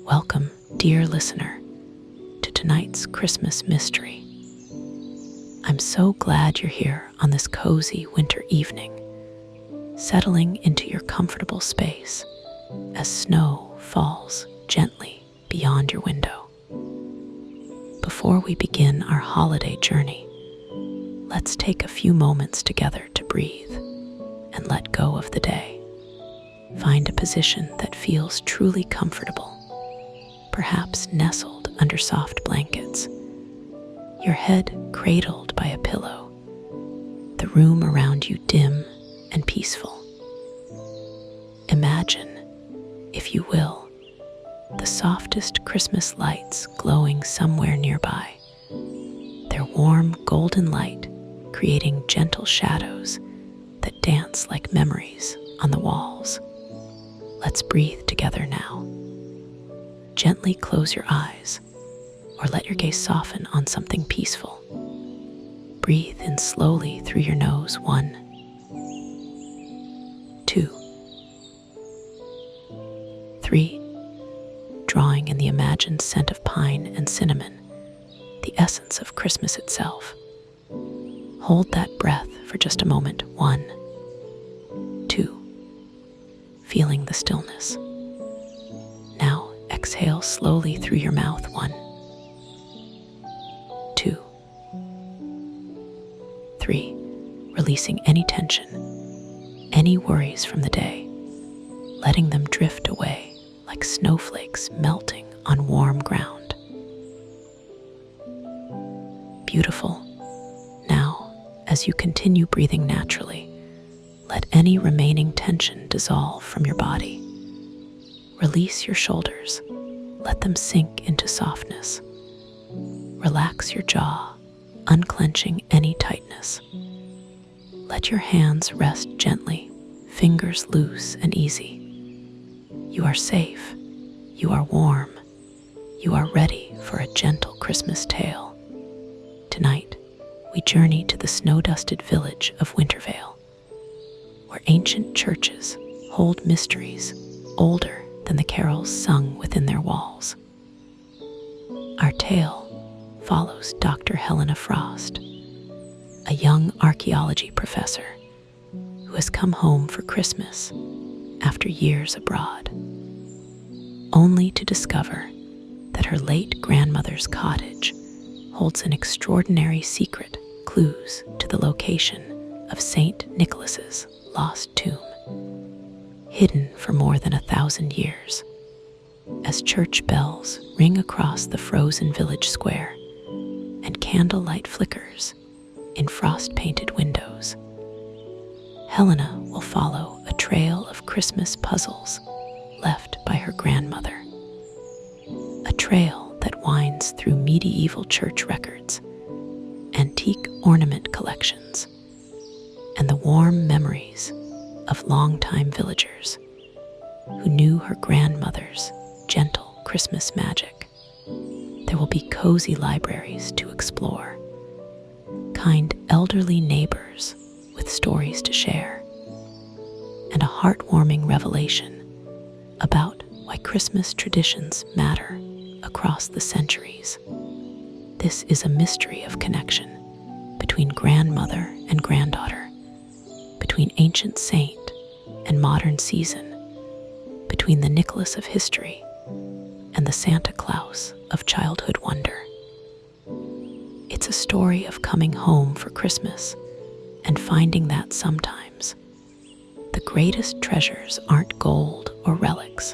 Welcome, dear listener, to tonight's Christmas mystery. I'm so glad you're here on this cozy winter evening, settling into your comfortable space as snow falls gently beyond your window. Before we begin our holiday journey, let's take a few moments together to breathe and let go of the day. Find a position that feels truly comfortable, perhaps nestled under soft blankets, your head cradled by a pillow, the room around you dim and peaceful. Imagine, if you will, the softest Christmas lights glowing somewhere nearby, their warm golden light creating gentle shadows that dance like memories on the walls. Let's breathe together now. Gently close your eyes or let your gaze soften on something peaceful. Breathe in slowly through your nose. 1, 2, 3, drawing in the imagined scent of pine and cinnamon, the essence of Christmas itself. Hold that breath for just a moment. 1, 2, feeling the stillness. Now exhale slowly through your mouth. 1, 2, 3, releasing any tension, any worries from the day, letting them drift away like snowflakes melting on warm ground. Beautiful. Now, as you continue breathing naturally, let any remaining tension dissolve from your body. Release your shoulders. Let them sink into softness. Relax your jaw, unclenching any tightness. Let your hands rest gently, fingers loose and easy. You are safe. You are warm. You are ready for a gentle Christmas tale. Tonight, we journey to the snow-dusted village of Wintervale, where ancient churches hold mysteries older than the carols sung within their walls. Our tale follows Dr. Helena Frost, a young archaeology professor who has come home for Christmas after years abroad, only to discover that her late grandmother's cottage holds an extraordinary secret, clues to the location of Saint Nicholas's lost tomb, hidden for more than 1,000 years. As church bells ring across the frozen village square and candlelight flickers in frost-painted windows, Helena will follow a trail of Christmas puzzles left by her grandmother. A trail that winds through medieval church records, antique ornament collections, and the warm memories of longtime villagers who knew her grandmother's gentle Christmas magic. There will be cozy libraries to explore, kind elderly neighbors with stories to share, and a heartwarming revelation about why Christmas traditions matter across the centuries. This is a mystery of connection between grandmother and granddaughter, between ancient saint and modern season, between the Nicholas of history and the Santa Claus of childhood wonder. It's a story of coming home for Christmas and finding that sometimes the greatest treasures aren't gold or relics,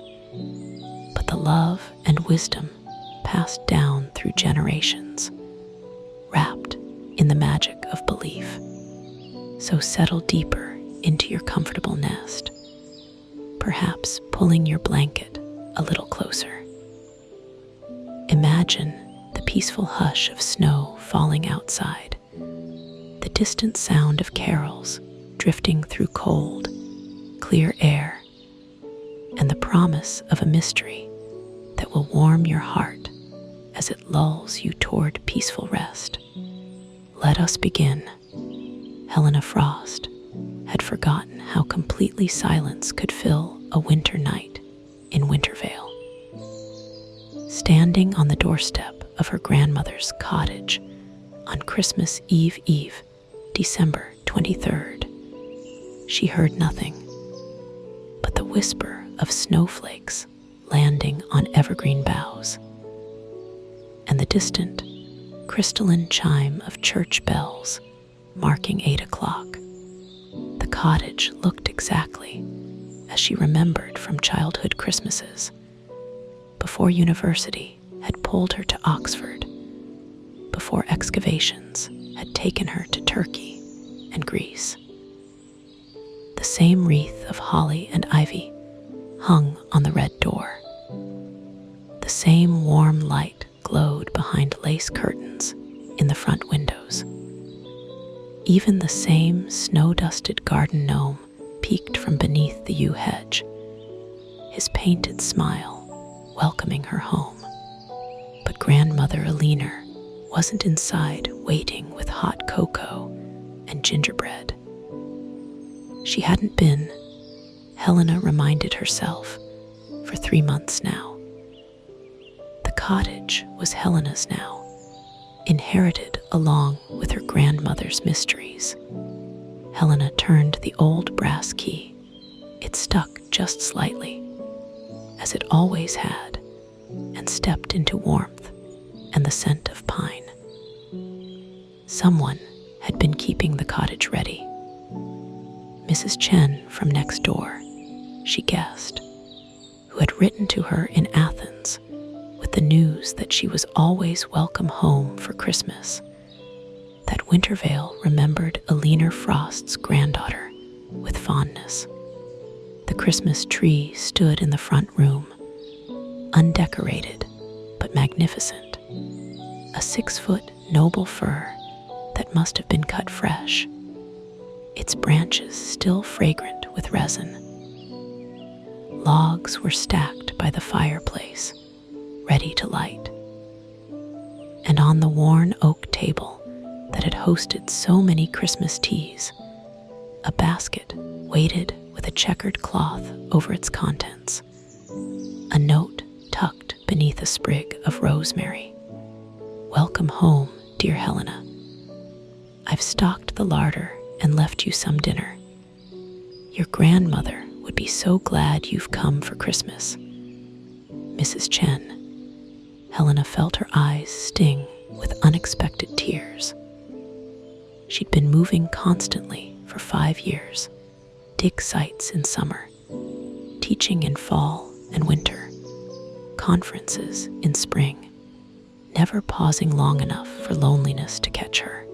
but the love and wisdom passed down through generations, wrapped in the magic of belief. So settle deeper into your comfortable nest, perhaps pulling your blanket a little closer. Imagine the peaceful hush of snow falling outside, the distant sound of carols drifting through cold, clear air, and the promise of a mystery that will warm your heart as it lulls you toward peaceful rest. Let us begin. Helena Frost had forgotten how completely silence could fill a winter night in Wintervale. Standing on the doorstep of her grandmother's cottage on Christmas Eve, December 23rd, she heard nothing but the whisper of snowflakes landing on evergreen boughs and the distant, crystalline chime of church bells marking 8 o'clock. The cottage looked exactly as she remembered from childhood Christmases, before university had pulled her to Oxford, before excavations had taken her to Turkey and Greece. The same wreath of holly and ivy hung on the red door. The same warm light glowed behind lace curtains in the front windows. Even the same snow-dusted garden gnome peeked from beneath the yew hedge, his painted smile welcoming her home. But Grandmother Eleanor wasn't inside waiting with hot cocoa and gingerbread. She hadn't been, Helena reminded herself, for 3 months now. The cottage was Helena's now, inherited along with her grandmother's mysteries. Helena turned the old brass key. It stuck just slightly, as it always had, and stepped into warmth and the scent of pine. Someone had been keeping the cottage ready. Mrs. Chen from next door, she guessed, who had written to her in Athens with the news that she was always welcome home for Christmas. That Wintervale remembered Helena Frost's granddaughter with fondness. The Christmas tree stood in the front room, undecorated but magnificent, a 6-foot noble fir that must have been cut fresh, its branches still fragrant with resin. Logs were stacked by the fireplace, ready to light. And on the worn oak table that had hosted so many Christmas teas, a basket weighted with a checkered cloth over its contents, a note tucked beneath a sprig of rosemary. "Welcome home, dear Helena. I've stocked the larder and left you some dinner. Your grandmother would be so glad you've come for Christmas. Mrs. Chen." Helena felt her eyes sting with unexpected tears. She'd been moving constantly for 5 years, dig sites in summer, teaching in fall and winter, conferences in spring, never pausing long enough for loneliness to catch her.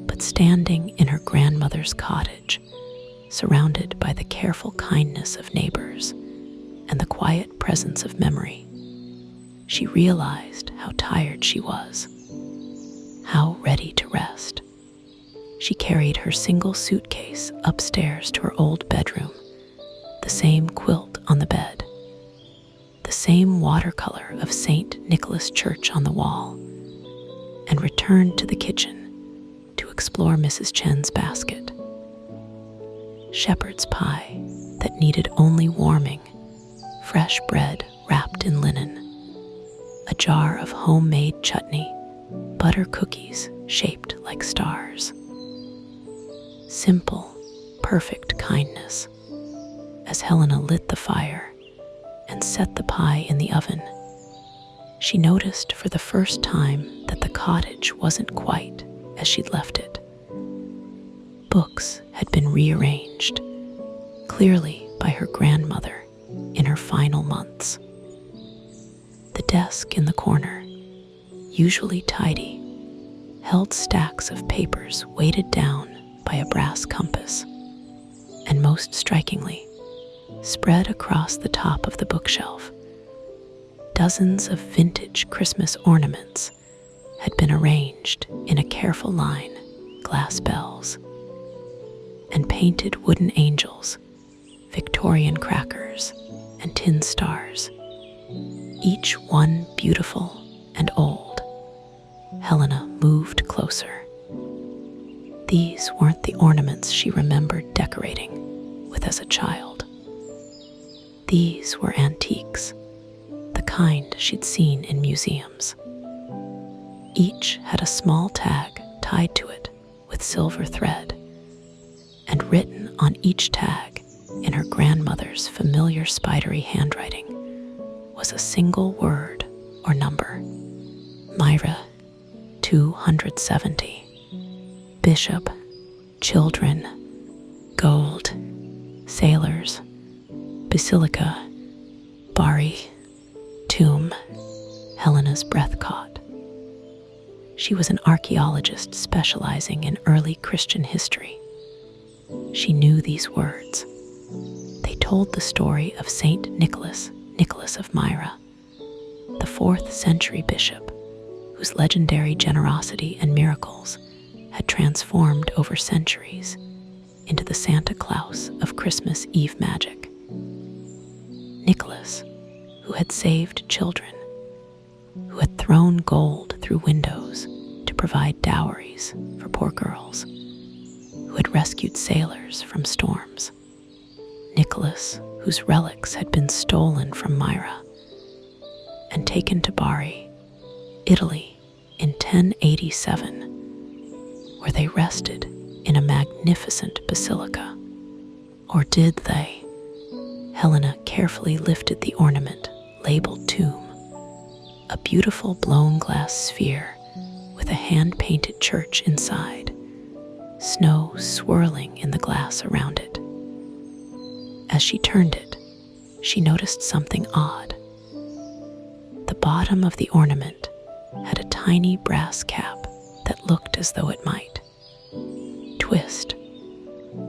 But standing in her grandmother's cottage, surrounded by the careful kindness of neighbors and the quiet presence of memory, she realized how tired she was, how ready to rest. She carried her single suitcase upstairs to her old bedroom, the same quilt on the bed, the same watercolor of St. Nicholas Church on the wall, and returned to the kitchen to explore Mrs. Chen's basket. Shepherd's pie that needed only warming, fresh bread wrapped in linen, a jar of homemade chutney, butter cookies shaped like stars. Simple, perfect kindness. As Helena lit the fire and set the pie in the oven, she noticed for the first time that the cottage wasn't quite as she'd left it. Books had been rearranged, clearly by her grandmother in her final months. The desk in the corner, usually tidy, held stacks of papers weighted down by a brass compass, and most strikingly, spread across the top of the bookshelf, dozens of vintage Christmas ornaments had been arranged in a careful line, glass bells, and painted wooden angels, Victorian crackers, and tin stars, each one beautiful and old. Helena moved closer. These weren't the ornaments she remembered decorating with as a child. These were antiques, the kind she'd seen in museums. Each had a small tag tied to it with silver thread, and written on each tag in her grandmother's familiar spidery handwriting was a single word or number. Myra, 270. Bishop, children, gold, sailors, basilica, Bari, tomb. Helena's breath caught. She was an archaeologist specializing in early Christian history. She knew these words. They told the story of Saint Nicholas of Myra, the 4th century bishop whose legendary generosity and miracles had transformed over centuries into the Santa Claus of Christmas Eve magic. Nicholas, who had saved children, who had thrown gold through windows to provide dowries for poor girls, who had rescued sailors from storms. Nicholas, whose relics had been stolen from Myra and taken to Bari, Italy, in 1087, where they rested in a magnificent basilica. Or did they? Helena carefully lifted the ornament labeled tomb, a beautiful blown glass sphere with a hand-painted church inside, snow swirling in the glass around it. As she turned it, she noticed something odd. The bottom of the ornament had a tiny brass cap that looked as though it might twist.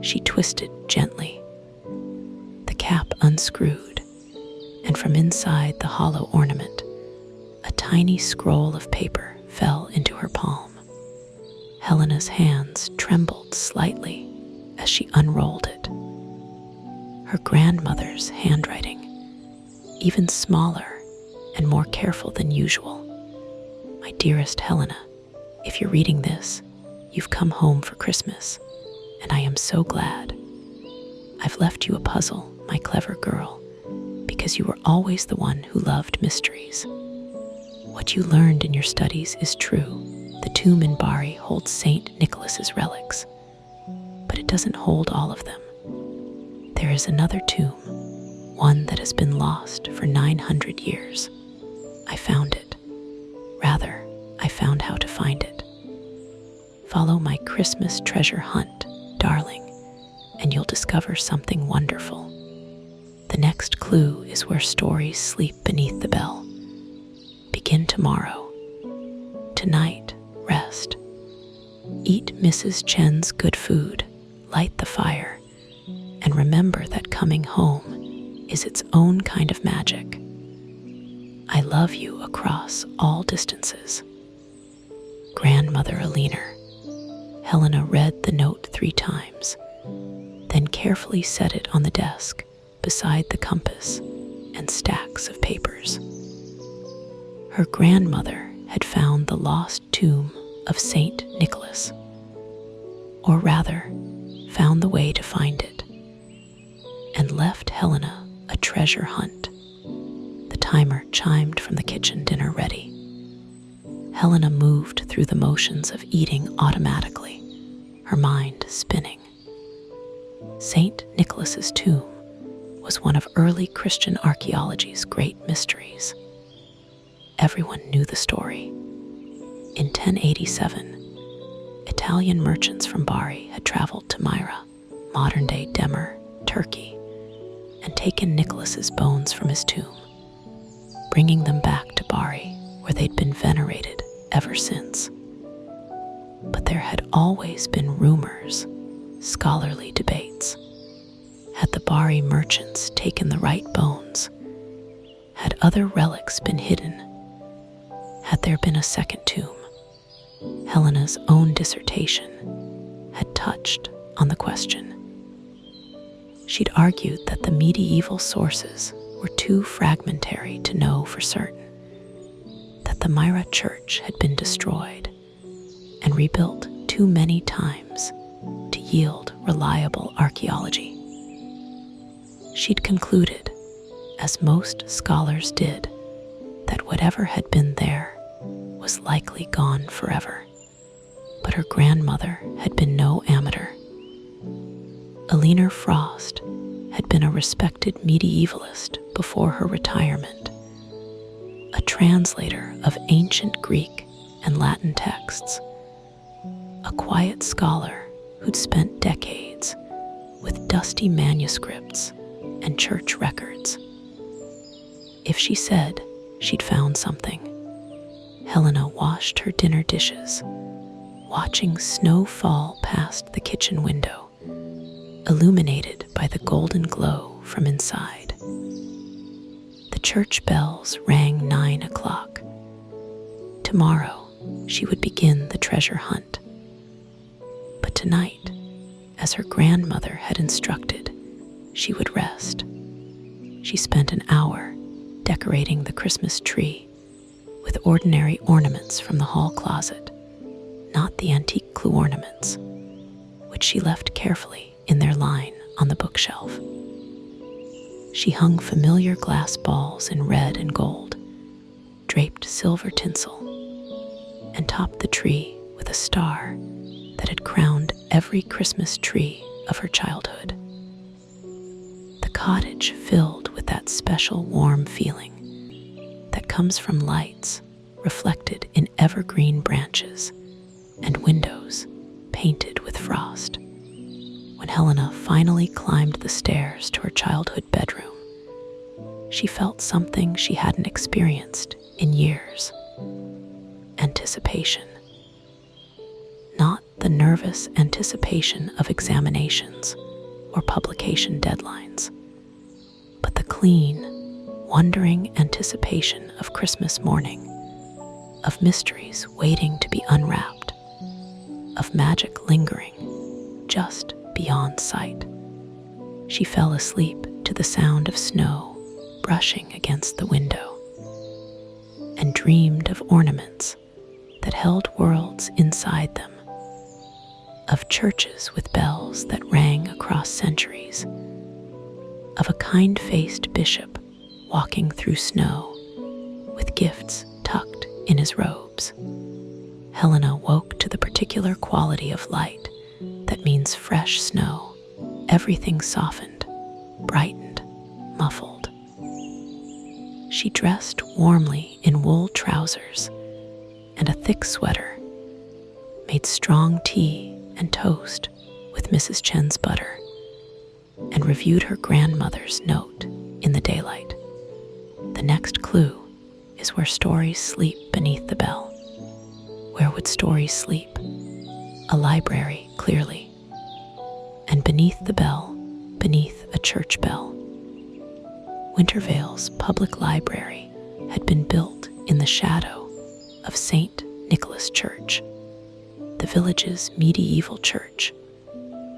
She twisted gently. The cap unscrewed, and from inside the hollow ornament, a tiny scroll of paper fell into her palm. Helena's hands trembled slightly as she unrolled it. Her grandmother's handwriting, even smaller and more careful than usual. My dearest Helena, if you're reading this, you've come home for Christmas, and I am so glad. I've left you a puzzle, my clever girl, because you were always the one who loved mysteries. What you learned in your studies is true. The tomb in Bari holds Saint Nicholas's relics, but it doesn't hold all of them. There is another tomb, one that has been lost for 900 years. I found it. Rather, I found how to find it. Follow my Christmas treasure hunt, darling, and you'll discover something wonderful. The next clue is where stories sleep beneath the bell. Begin tomorrow. Tonight, rest. Eat Mrs. Chen's good food, light the fire, and remember that coming home is its own kind of magic. I love you across all distances. Grandmother Aliner. Helena read the note 3 times, then carefully set it on the desk beside the compass and stacks of papers. Her grandmother had found the lost tomb of Saint Nicholas, or rather, found the way to find it, and left Helena a treasure hunt. The timer chimed from the kitchen dinner ready. Helena moved through the motions of eating automatically, her mind spinning. Saint Nicholas's tomb was one of early Christian archaeology's great mysteries. Everyone knew the story. In 1087, Italian merchants from Bari had traveled to Myra, modern-day Demir, Turkey, and taken Nicholas's bones from his tomb, bringing them back to Bari, where they'd been venerated ever since. But there had always been rumors, scholarly debates. Had the Bari merchants taken the right bones? Had other relics been hidden? Had there been a second tomb? Helena's own dissertation had touched on the question. She'd argued that the medieval sources were too fragmentary to know for certain, that the Myra church had been destroyed and rebuilt too many times to yield reliable archaeology. She'd concluded, as most scholars did, that whatever had been there was likely gone forever. But her grandmother had been no amateur. Helena Frost had been a respected medievalist before her retirement, a translator of ancient Greek and Latin texts, a quiet scholar who'd spent decades with dusty manuscripts and church records. If she said she'd found something, Helena washed her dinner dishes, watching snow fall past the kitchen window, illuminated by the golden glow from inside. The church bells rang 9 o'clock. Tomorrow, she would begin the treasure hunt. But tonight, as her grandmother had instructed, she would rest. She spent an hour decorating the Christmas tree with ordinary ornaments from the hall closet, not the antique clue ornaments, which she left carefully in their line on the bookshelf. She hung familiar glass balls in red and gold, draped silver tinsel, and topped the tree with a star that had crowned every Christmas tree of her childhood. The cottage filled with that special warm feeling that comes from lights reflected in evergreen branches and windows painted with frost. When Helena finally climbed the stairs to her childhood bedroom, she felt something she hadn't experienced in years: anticipation. Not the nervous anticipation of examinations or publication deadlines, but the clean, wondering anticipation of Christmas morning, of mysteries waiting to be unwrapped, of magic lingering just beyond sight. She fell asleep to the sound of snow brushing against the window, and dreamed of ornaments that held worlds inside them, of churches with bells that rang across centuries, of a kind-faced bishop walking through snow with gifts tucked in his robes. Helena woke to the particular quality of light that means fresh snow, everything softened, brightened, muffled. She dressed warmly in wool trousers and a thick sweater, made strong tea and toast with Mrs. Chen's butter, and reviewed her grandmother's note in the daylight. The next clue is where stories sleep beneath the bell. Where would stories sleep? A library, clearly. And beneath the bell, beneath a church bell. Wintervale's public library had been built in the shadow of St. Nicholas Church, the village's medieval church,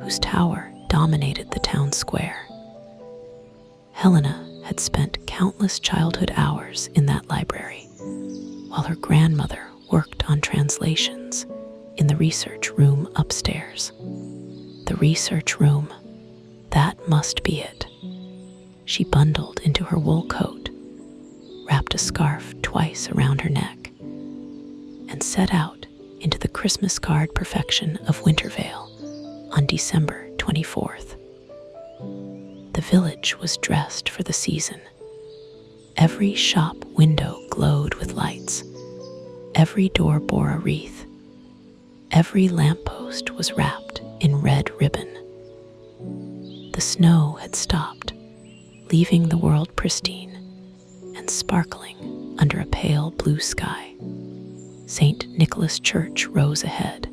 whose tower dominated the town square. Helena had spent countless childhood hours in that library, while her grandmother worked on translations in the research room upstairs. The research room, that must be it. She bundled into her wool coat, wrapped a scarf twice around her neck, and set out into the Christmas card perfection of Wintervale on December 24th. The village was dressed for the season. Every shop window glowed with lights. Every door bore a wreath. Every lamppost was wrapped in red ribbon. The snow had stopped, leaving the world pristine and sparkling under a pale blue sky. St. Nicholas Church rose ahead,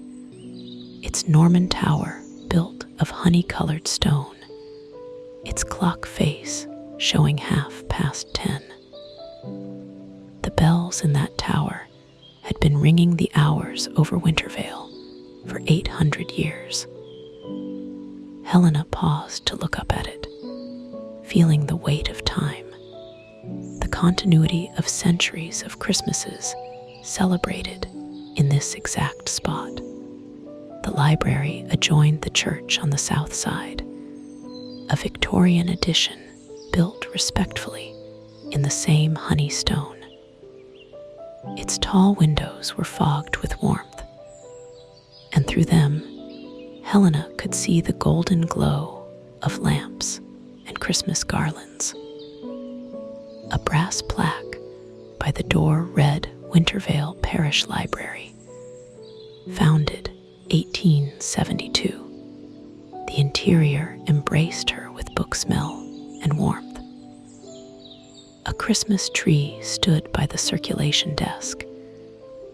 its Norman tower built of honey-colored stone, its clock face showing 10:30. The bells in that tower had been ringing the hours over Wintervale for 800 years. Helena paused to look up at it, feeling the weight of time, the continuity of centuries of Christmases celebrated in this exact spot. The library adjoined the church on the south side, a Victorian addition built respectfully in the same honey stone. Its tall windows were fogged with warmth, and through them, Helena could see the golden glow of lamps and Christmas garlands. A brass plaque by the door read Wintervale Parish Library, founded 1872. The interior embraced her with book smell and warmth. A Christmas tree stood by the circulation desk,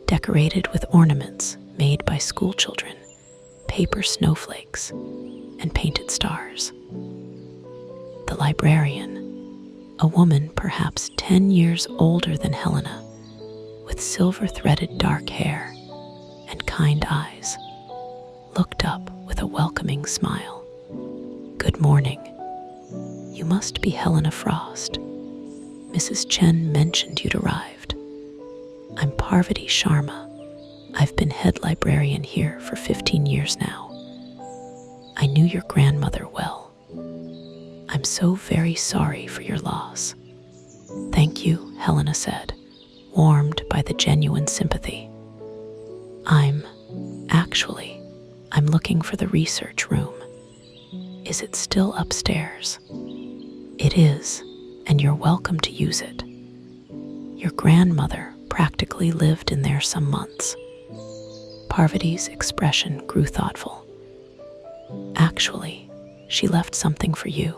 decorated with ornaments made by schoolchildren, paper snowflakes, and painted stars. The librarian, a woman perhaps 10 years older than Helena, with silver-threaded dark hair and kind eyes, looked up with a welcoming smile. "Good morning. You must be Helena Frost. Mrs. Chen mentioned you'd arrived. I'm Parvati Sharma. I've been head librarian here for 15 years now. I knew your grandmother well. I'm so very sorry for your loss." "Thank you," Helena said, warmed by the genuine sympathy. I'm looking for the research room. Is it still upstairs?" "It is, and you're welcome to use it. Your grandmother practically lived in there some months." Parvati's expression grew thoughtful. "Actually, she left something for you.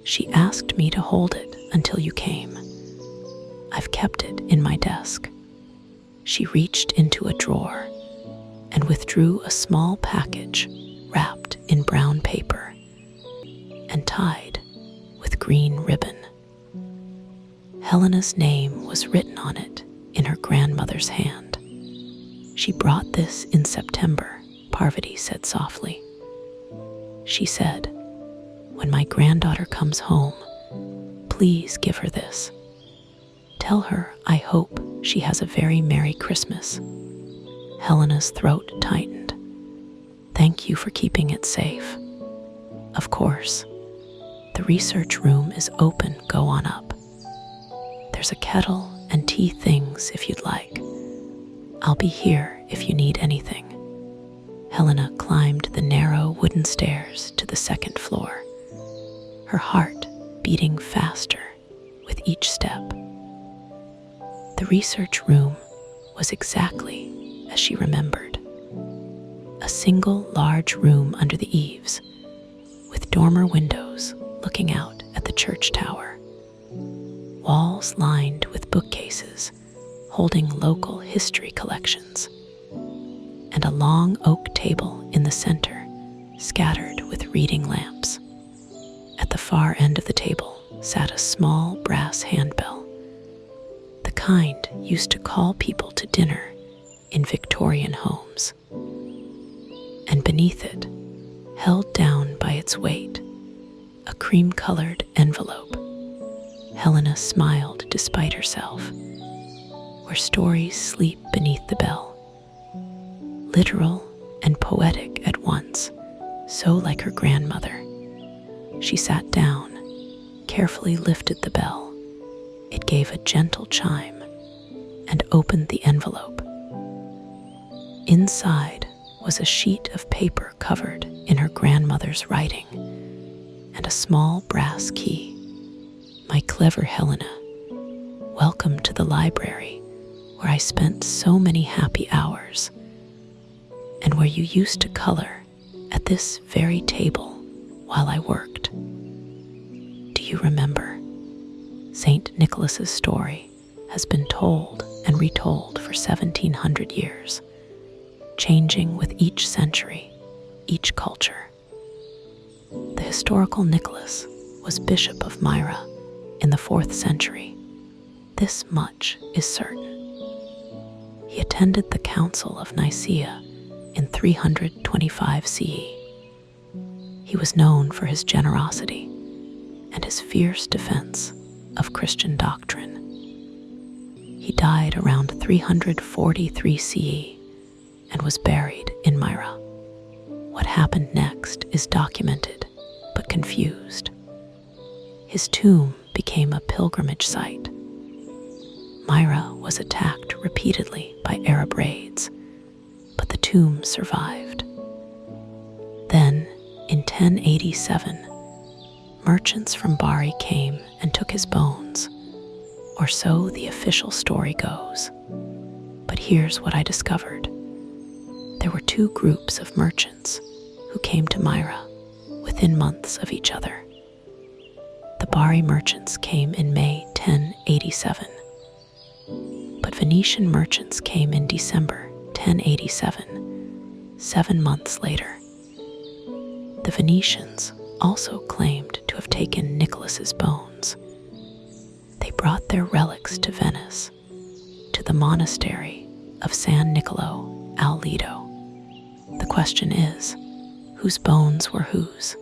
She asked me to hold it until you came. I've kept it in my desk." She reached into a drawer and withdrew a small package wrapped in brown paper and tied with green ribbon. Helena's name was written on it in her grandmother's hand. "She brought this in September," Parvati said softly. She said, "When my granddaughter comes home, please give her this. Tell her I hope she has a very Merry Christmas." Helena's throat tightened. "Thank you for keeping it safe. Of course. The research room is open. Go on up. There's a kettle and tea things if you'd like. I'll be here if you need anything." Helena climbed the narrow wooden stairs to the second floor, her heart beating faster with each step. The research room was exactly as she remembered. A single large room under the eaves, with dormer windows looking out at the church tower. Walls lined with bookcases holding local history collections, and a long oak table in the center scattered with reading lamps. At the far end of the table sat a small brass handbell, the kind used to call people to dinner in Victorian homes. And beneath it, held down by its weight, a cream-colored envelope. Helena smiled despite herself, where stories sleep beneath the bell. Literal and poetic at once, so like her grandmother. She sat down, carefully lifted the bell. It gave a gentle chime and opened the envelope. Inside was a sheet of paper covered in her grandmother's writing and a small brass key. "My clever Helena, welcome to the library where I spent so many happy hours, and where you used to color at this very table while I worked. Do you remember? St. Nicholas's story has been told and retold for 1700 years, changing with each century, each culture. The historical Nicholas was Bishop of Myra in the 4th century. This much is certain. He attended the Council of Nicaea in 325 CE. He was known for his generosity and his fierce defense of Christian doctrine. He died around 343 CE and was buried in Myra. What happened next is documented but confused. His tomb became a pilgrimage site. Myra was attacked repeatedly by Arab raids, but the tomb survived. Then, in 1087, merchants from Bari came and took his bones, or so the official story goes. But here's what I discovered. There were two groups of merchants who came to Myra within months of each other. The Bari merchants came in May 1087, but Venetian merchants came in December 1087, 7 months later. The Venetians also claimed to have taken Nicholas's bones. They brought their relics to Venice, to the monastery of San Niccolò al Lido. The question is, whose bones were whose?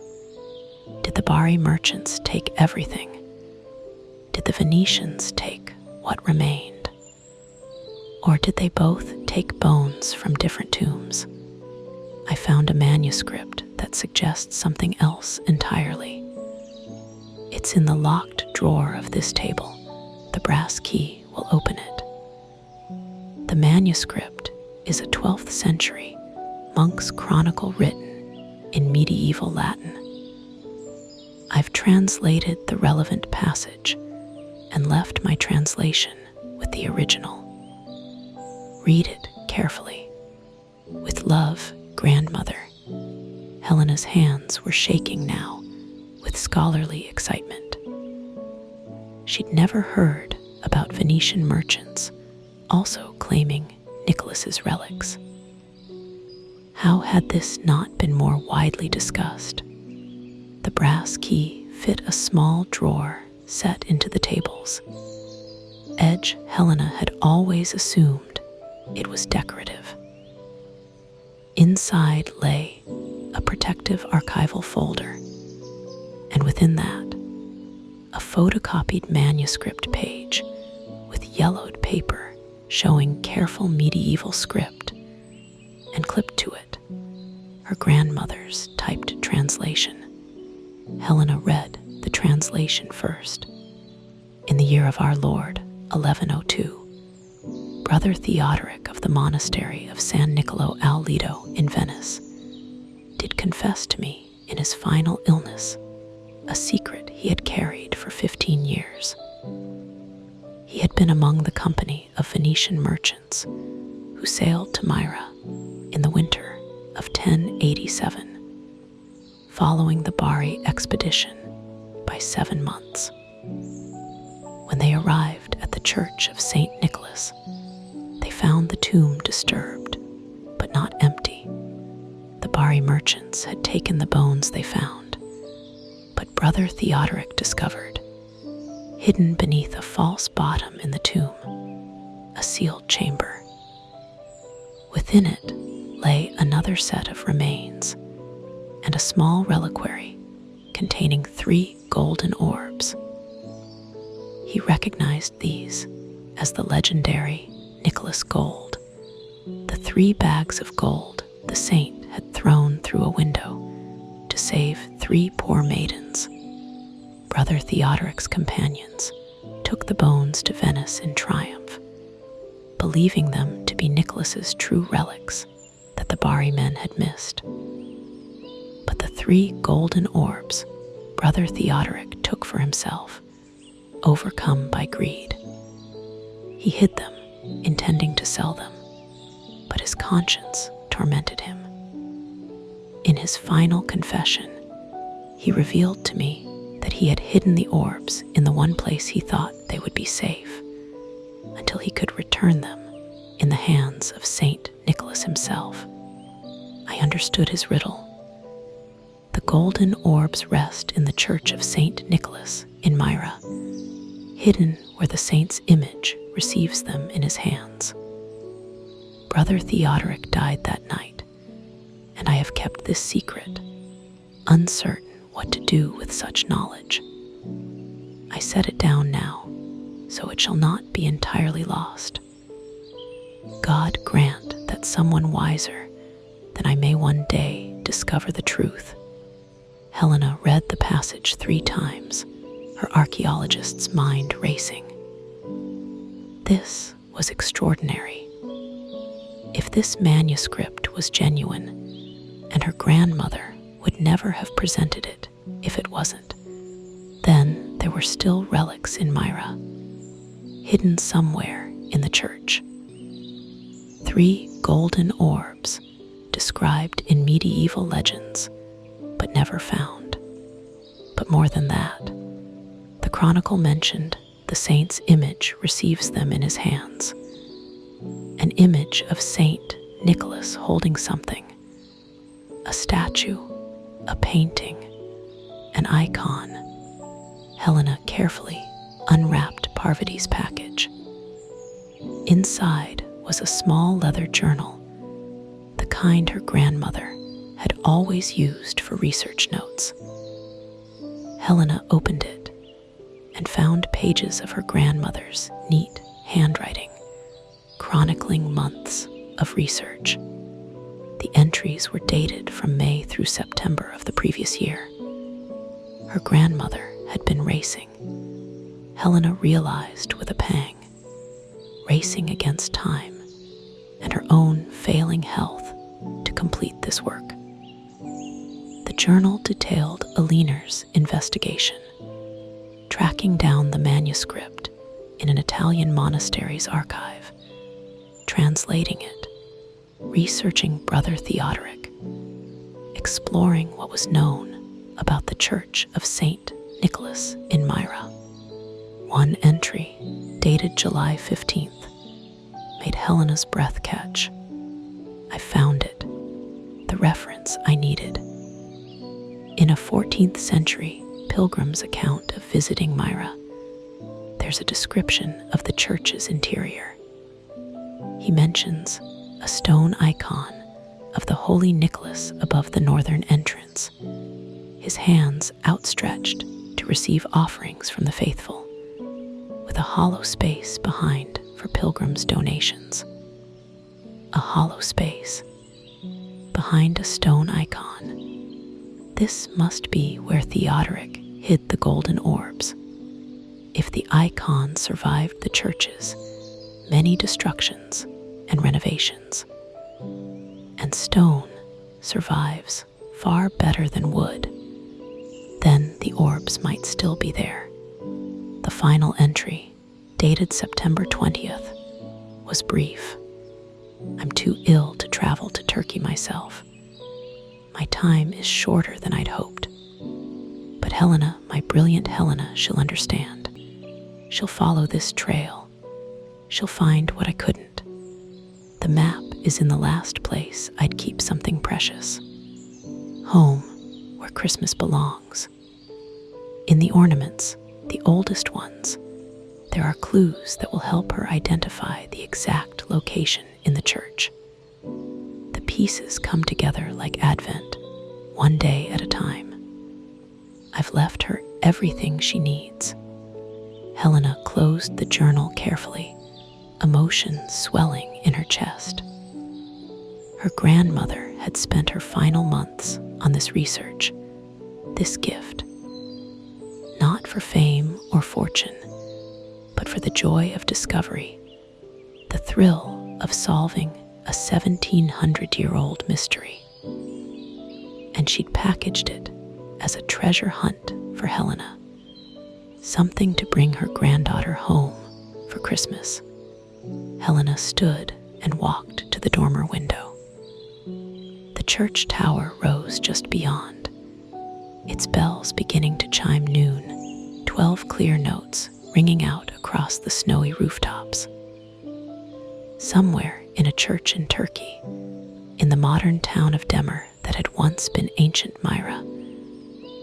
Did the Bari merchants take everything? Did the Venetians take what remained? Or did they both take bones from different tombs? I found a manuscript that suggests something else entirely. It's in the locked drawer of this table. The brass key will open it. The manuscript is a 12th century monk's chronicle written in medieval Latin. I've translated the relevant passage and left my translation with the original. Read it carefully. With love, grandmother. Helena's hands were shaking now with scholarly excitement. She'd never heard about Venetian merchants also claiming Nicholas's relics. How had this not been more widely discussed? The brass key fit a small drawer set into the tables. Edge Helena had always assumed it was decorative. Inside lay a protective archival folder, and within that, a photocopied manuscript page with yellowed paper showing careful medieval script, and clipped to it, her grandmother's typed translation. Helena read the translation first. In the year of our Lord, 1102, Brother Theodoric of the monastery of San Niccolò al Lido in Venice did confess to me in his final illness a secret he had carried for 15 years. He had been among the company of Venetian merchants who sailed to Myra in the winter of 1087, following the Bari expedition by 7 months. When they arrived at the church of St. Nicholas, they found the tomb disturbed, but not empty. The Bari merchants had taken the bones they found, but Brother Theodoric discovered, hidden beneath a false bottom in the tomb, a sealed chamber. Within it lay another set of remains and a small reliquary containing 3 golden orbs. He recognized these as the legendary Nicholas gold, the 3 bags of gold the saint had thrown through a window to save 3 poor maidens. Brother Theodoric's companions took the bones to Venice in triumph, believing them to be Nicholas's true relics that the Bari men had missed. But the 3 golden orbs Brother Theodoric took for himself, overcome by greed. He hid them, intending to sell them, but his conscience tormented him. In his final confession, he revealed to me that he had hidden the orbs in the one place he thought they would be safe, until he could return them in the hands of Saint Nicholas himself. I understood his riddle. The golden orbs rest in the church of Saint Nicholas in Myra, hidden where the saint's image receives them in his hands. Brother Theodoric died that night, and I have kept this secret, uncertain what to do with such knowledge. I set it down now, so it shall not be entirely lost. God grant that someone wiser than I may one day discover the truth. Helena read the passage 3 times, her archaeologist's mind racing. This was extraordinary. If this manuscript was genuine, and her grandmother would never have presented it if it wasn't, then there were still relics in Myra, hidden somewhere in the church. 3 golden orbs described in medieval legends, but never found. But more than that, the chronicle mentioned the saint's image receives them in his hands. An image of Saint Nicholas holding something, a statue, a painting, an icon. Helena carefully unwrapped Parvati's package. Inside was a small leather journal, the kind her grandmother had always used for research notes. Helena opened it and found pages of her grandmother's neat handwriting, chronicling months of research. The entries were dated from May through September of the previous year. Her grandmother had been racing. Helena realized with a pang, racing against time and her own failing health to complete this work. The journal detailed Aliner's investigation, tracking down the manuscript in an Italian monastery's archive, translating it, researching Brother Theodoric, exploring what was known about the Church of Saint Nicholas in Myra. One entry, dated July 15th, made Helena's breath catch. I found it, the reference I needed. In a 14th century pilgrim's account of visiting Myra, there's a description of the church's interior. He mentions a stone icon of the Holy Nicholas above the northern entrance, his hands outstretched to receive offerings from the faithful, with a hollow space behind for pilgrims' donations. A hollow space behind a stone icon. This must be where Theodoric hid the golden orbs. If the icon survived the church's many destructions and renovations, and stone survives far better than wood, then the orbs might still be there. The final entry, dated September 20th, was brief. I'm too ill to travel to Turkey myself. My time is shorter than I'd hoped. But Helena, my brilliant Helena, she'll understand. She'll follow this trail. She'll find what I couldn't. The map is in the last place I'd keep something precious. Home, where Christmas belongs. In the ornaments, the oldest ones, there are clues that will help her identify the exact location in the church. The pieces come together like Advent, one day at a time. I've left her everything she needs. Helena closed the journal carefully, emotion swelling in her chest. Her grandmother had spent her final months on this research, this gift, not for fame or fortune, but for the joy of discovery, the thrill of solving a 1700-year-old mystery. And she'd packaged it as a treasure hunt for Helena, something to bring her granddaughter home for Christmas. Helena stood and walked to the dormer window. The church tower rose just beyond, its bells beginning to chime noon, 12 clear notes ringing out across the snowy rooftops. Somewhere in a church in Turkey, in the modern town of Demir that had once been ancient Myra,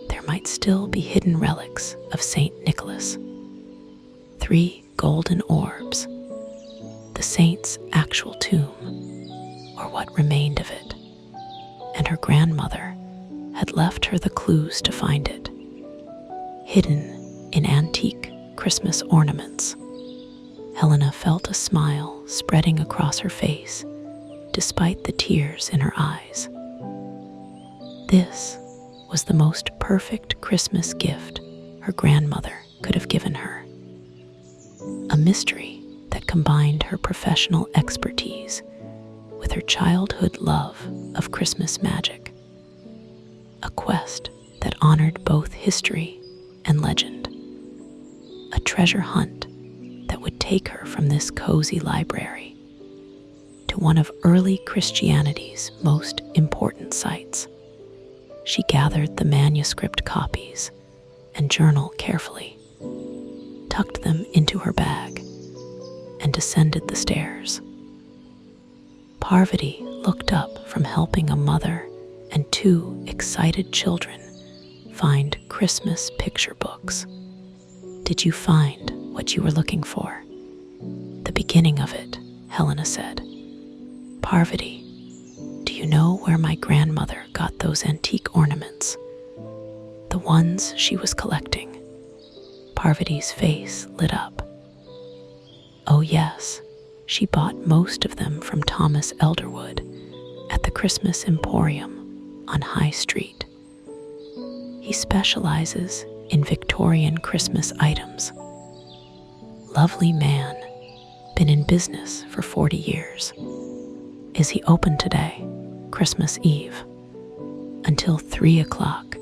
there might still be hidden relics of Saint Nicholas. 3 golden orbs, the saint's actual tomb, or what remained of it, and her grandmother had left her the clues to find it, hidden in antique Christmas ornaments. Helena felt a smile spreading across her face, despite the tears in her eyes. This was the most perfect Christmas gift her grandmother could have given her. A mystery that that combined her professional expertise with her childhood love of Christmas magic. A quest that honored both history and legend. A treasure hunt that would take her from this cozy library to one of early Christianity's most important sites. She gathered the manuscript copies and journal carefully, tucked them into her bag, and descended the stairs. Parvati looked up from helping a mother and two excited children find Christmas picture books. Did you find what you were looking for? The beginning of it, Helena said. Parvati, do you know where my grandmother got those antique ornaments? The ones she was collecting. Parvati's face lit up. Oh yes, she bought most of them from Thomas Elderwood at the Christmas Emporium on High Street. He specializes in Victorian Christmas items. Lovely man, been in business for 40 years. Is he open today, Christmas Eve? Until 3 o'clock,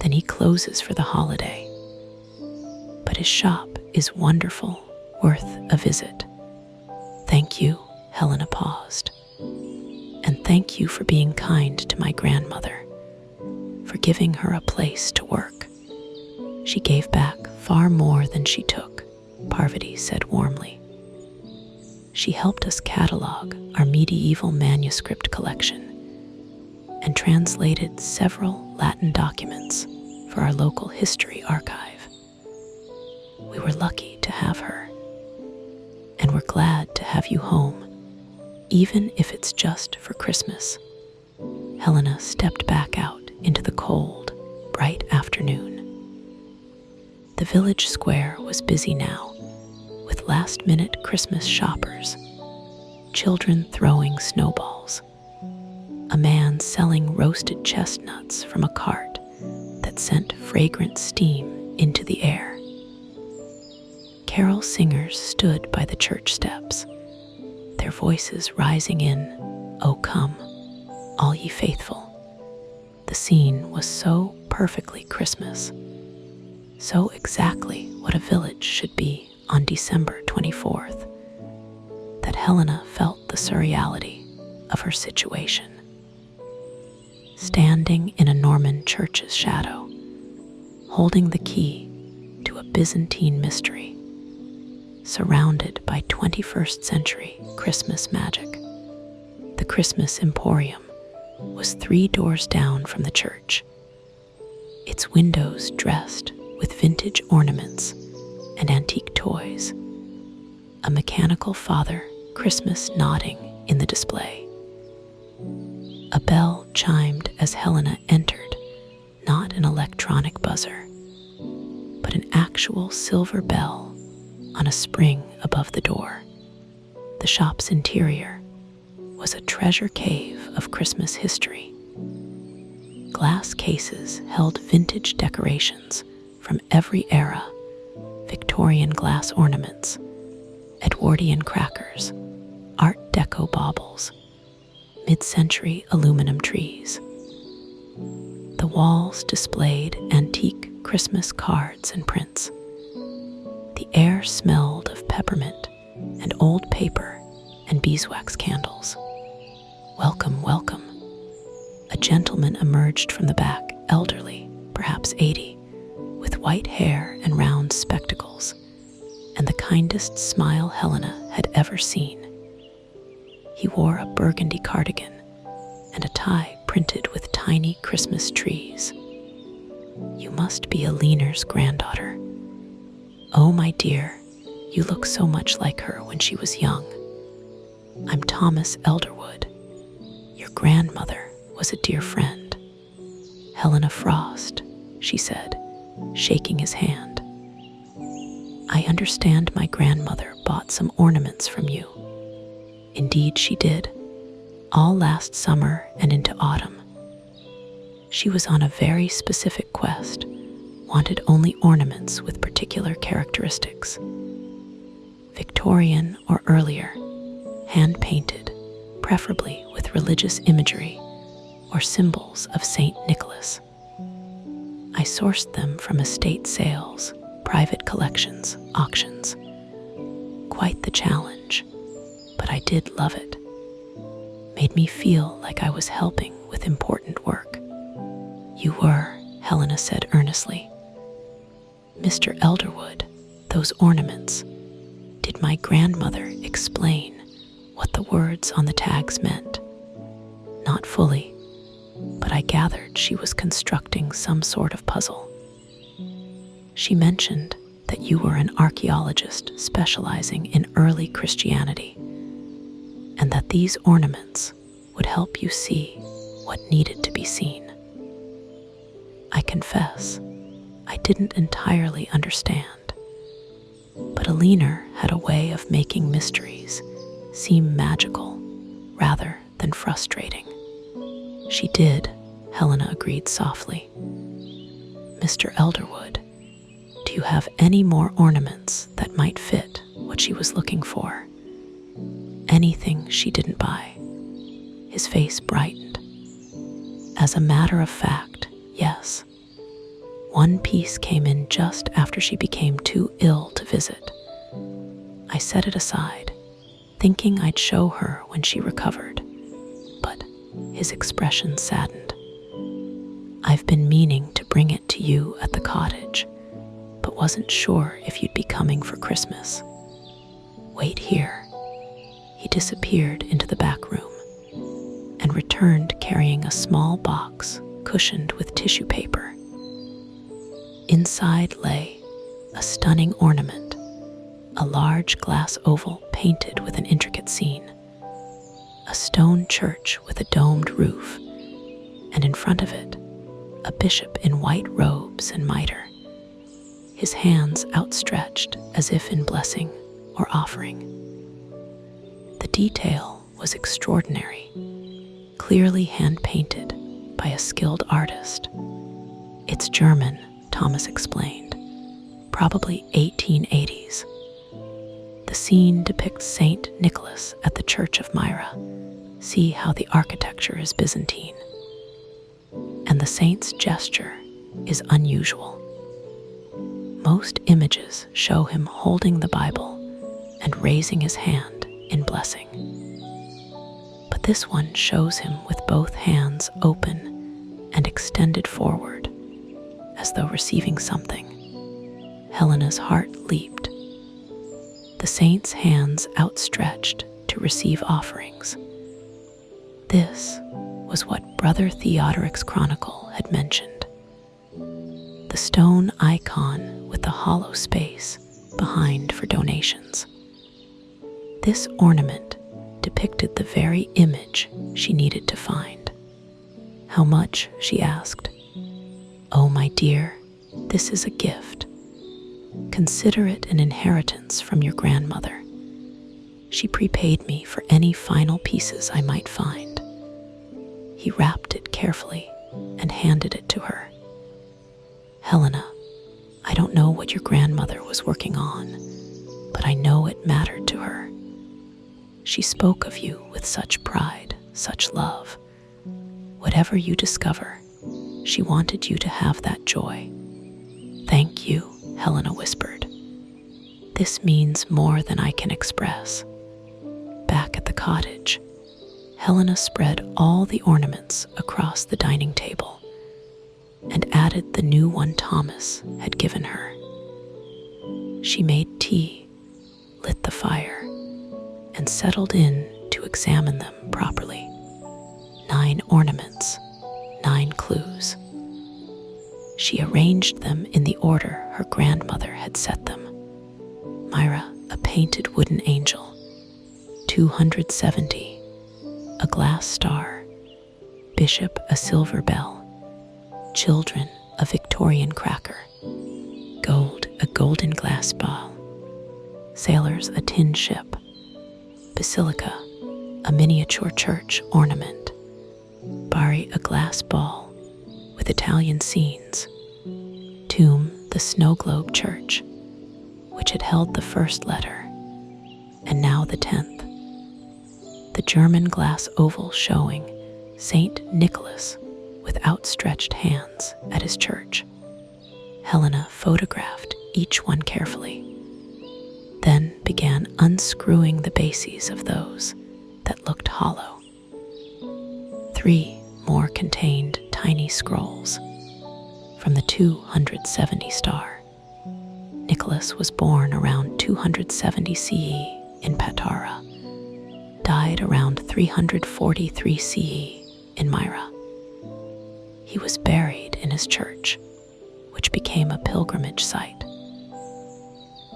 then he closes for the holiday. But his shop is wonderful, worth a visit. Thank you, Helena paused. And thank you for being kind to my grandmother, for giving her a place to work. She gave back far more than she took, Parvati said warmly. She helped us catalog our medieval manuscript collection and translated several Latin documents for our local history archive. We were lucky to have her, and we're glad to have you home, even if it's just for Christmas. Helena stepped back out into the cold, bright afternoon. The village square was busy now, with last-minute Christmas shoppers, children throwing snowballs, a man selling roasted chestnuts from a cart that sent fragrant steam into the air. Carol singers stood by the church steps, their voices rising in, "O come, all ye faithful." The scene was so perfectly Christmas, so exactly what a village should be on December 24th, that Helena felt the surreality of her situation. Standing in a Norman church's shadow, holding the key to a Byzantine mystery, surrounded by 21st century Christmas magic, the Christmas Emporium was 3 doors down from the church, its windows dressed with vintage ornaments and antique toys, a mechanical Father Christmas nodding in the display. A bell chimed as Helena entered, not an electronic buzzer, but an actual silver bell on a spring above the door. The shop's interior was a treasure cave of Christmas history. Glass cases held vintage decorations from every era: Victorian glass ornaments, Edwardian crackers, Art Deco baubles, mid-century aluminum trees. The walls displayed antique Christmas cards and prints. The air smelled of peppermint and old paper and beeswax candles. Welcome, welcome. A gentleman emerged from the back, elderly, perhaps 80, with white hair and round spectacles, and the kindest smile Helena had ever seen. He wore a burgundy cardigan and a tie printed with tiny Christmas trees. You must be Eleanor's granddaughter. Oh, my dear, you look so much like her when she was young. I'm Thomas Elderwood. Your grandmother was a dear friend. Helena Frost, she said, shaking his hand. I understand my grandmother bought some ornaments from you. Indeed she did, all last summer and into autumn. She was on a very specific quest, wanted only ornaments with particular characteristics. Victorian or earlier, hand-painted, preferably with religious imagery or symbols of Saint Nicholas. I sourced them from estate sales, private collections, auctions. Quite the challenge, but I did love it. Made me feel like I was helping with important work. You were, Helena said earnestly. Mr. Elderwood, those ornaments. Did my grandmother explain what the words on the tags meant? Not fully, but I gathered she was constructing some sort of puzzle. She mentioned that you were an archaeologist specializing in early Christianity, and that these ornaments would help you see what needed to be seen. I confess, I didn't entirely understand, but Helena had a way of making mysteries seem magical rather than frustrating. She did, Helena agreed softly. Mr. Elderwood, do you have any more ornaments that might fit what she was looking for? Anything she didn't buy? His face brightened. As a matter of fact, yes. One piece came in just after she became too ill to visit. I set it aside, thinking I'd show her when she recovered, but his expression saddened. I've been meaning to bring it to you at the cottage, but wasn't sure if you'd be coming for Christmas. Wait here. He disappeared into the back room and returned carrying a small box cushioned with tissue paper. Inside lay a stunning ornament, a large glass oval painted with an intricate scene, a stone church with a domed roof, and in front of it, a bishop in white robes and mitre, his hands outstretched as if in blessing or offering. The detail was extraordinary, clearly hand-painted by a skilled artist. It's German, Thomas explained, probably 1880s. The scene depicts Saint Nicholas at the Church of Myra. See how the architecture is Byzantine. And the saint's gesture is unusual. Most images show him holding the Bible and raising his hand in blessing. But this one shows him with both hands open and extended forward, as though receiving something. Helena's heart leaped. The saint's hands outstretched to receive offerings. This was what Brother Theodoric's chronicle had mentioned. The stone icon with the hollow space behind for donations. This ornament depicted the very image she needed to find. How much? She asked. Oh, my dear, this is a gift. Consider it an inheritance from your grandmother. She prepaid me for any final pieces I might find. He wrapped it carefully and handed it to her. Helena, I don't know what your grandmother was working on, but I know it mattered to her. She spoke of you with such pride, such love. Whatever you discover, she wanted you to have that joy. Thank you, Helena whispered. This means more than I can express. Back at the cottage, Helena spread all the ornaments across the dining table and added the new one Thomas had given her. She made tea, lit the fire, and settled in to examine them properly. 9 ornaments, 9 clues. She arranged them in the order her grandmother had set them. Myra, a painted wooden angel. 270, a glass star. Bishop, a silver bell. Children, a Victorian cracker. Gold, a golden glass ball. Sailors, a tin ship. Basilica, a miniature church ornament. Bari, a glass ball with Italian scenes. Tomb, the snow globe church, which had held the first letter, and now the 10th. The German glass oval showing Saint Nicholas with outstretched hands at his church. Helena photographed each one carefully, then began unscrewing the bases of those that looked hollow. 3 more contained tiny scrolls from the 270 star. Nicholas was born around 270 CE in Patara, died around 343 CE in Myra. He was buried in his church, which became a pilgrimage site.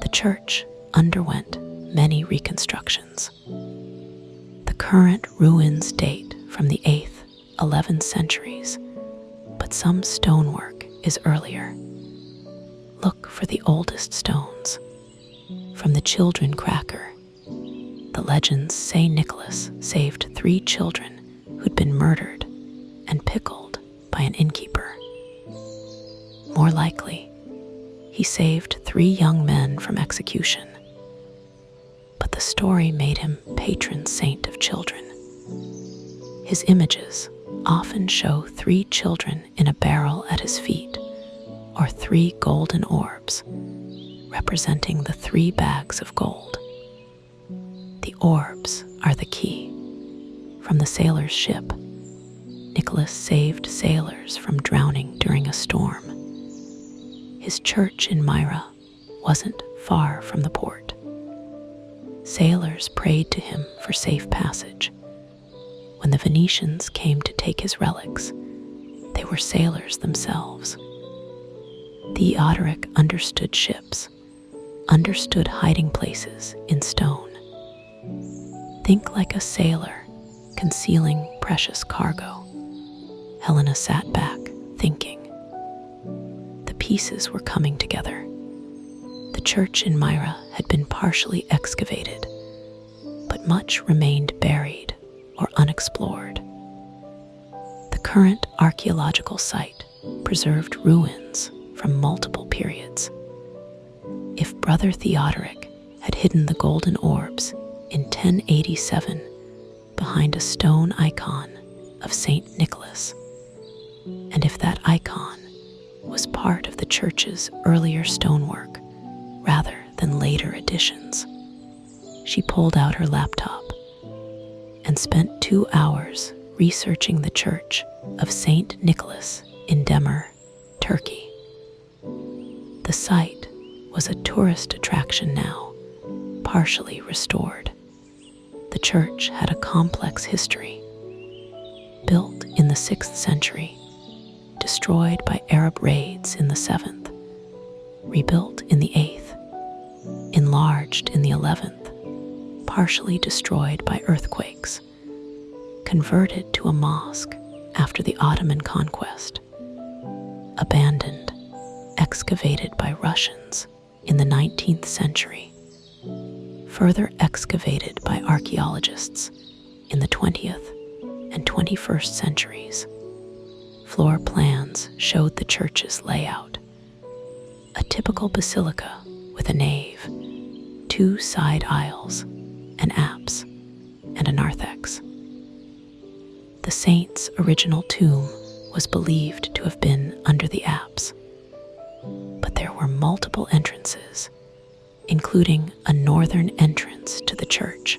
The church underwent many reconstructions. The current ruins date from the 8th, 11th centuries, but some stonework is earlier. Look for the oldest stones. From the children cracker, the legends say Nicholas saved 3 children who'd been murdered and pickled by an innkeeper. More likely, he saved 3 young men from execution, but the story made him patron saint of children. His images often show 3 children in a barrel at his feet, or 3 golden orbs, representing the 3 bags of gold. The orbs are the key. From the sailor's ship, Nicholas saved sailors from drowning during a storm. His church in Myra wasn't far from the port. Sailors prayed to him for safe passage. When the Venetians came to take his relics, they were sailors themselves. Theodoric understood ships, understood hiding places in stone. Think like a sailor concealing precious cargo. Helena sat back, thinking. The pieces were coming together. The church in Myra had been partially excavated, but much remained buried or unexplored. The current archaeological site preserved ruins from multiple periods. If Brother Theodoric had hidden the golden orbs in 1087 behind a stone icon of Saint Nicholas, and if that icon was part of the church's earlier stonework rather than later additions, she pulled out her laptop and spent 2 hours researching the church of Saint Nicholas in Demir, Turkey. The site was a tourist attraction now, partially restored. The church had a complex history. Built in the 6th century, destroyed by Arab raids in the 7th, rebuilt in the 8th, enlarged in the 11th, partially destroyed by earthquakes, converted to a mosque after the Ottoman conquest, abandoned, excavated by Russians in the 19th century, further excavated by archaeologists in the 20th and 21st centuries. Floor plans showed the church's layout. A typical basilica with a nave, 2 side aisles, an apse, and a narthex. The saint's original tomb was believed to have been under the apse, but there were multiple entrances, including a northern entrance to the church.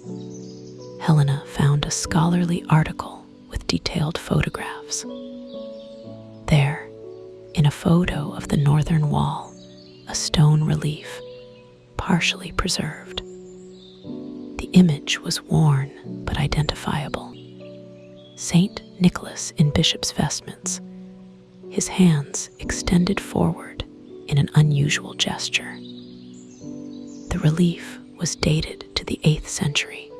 Helena found a scholarly article with detailed photographs. There, in a photo of the northern wall, a stone relief, partially preserved. The image was worn but identifiable. Saint Nicholas in bishop's vestments, his hands extended forward in an unusual gesture. The relief was dated to the 8th century,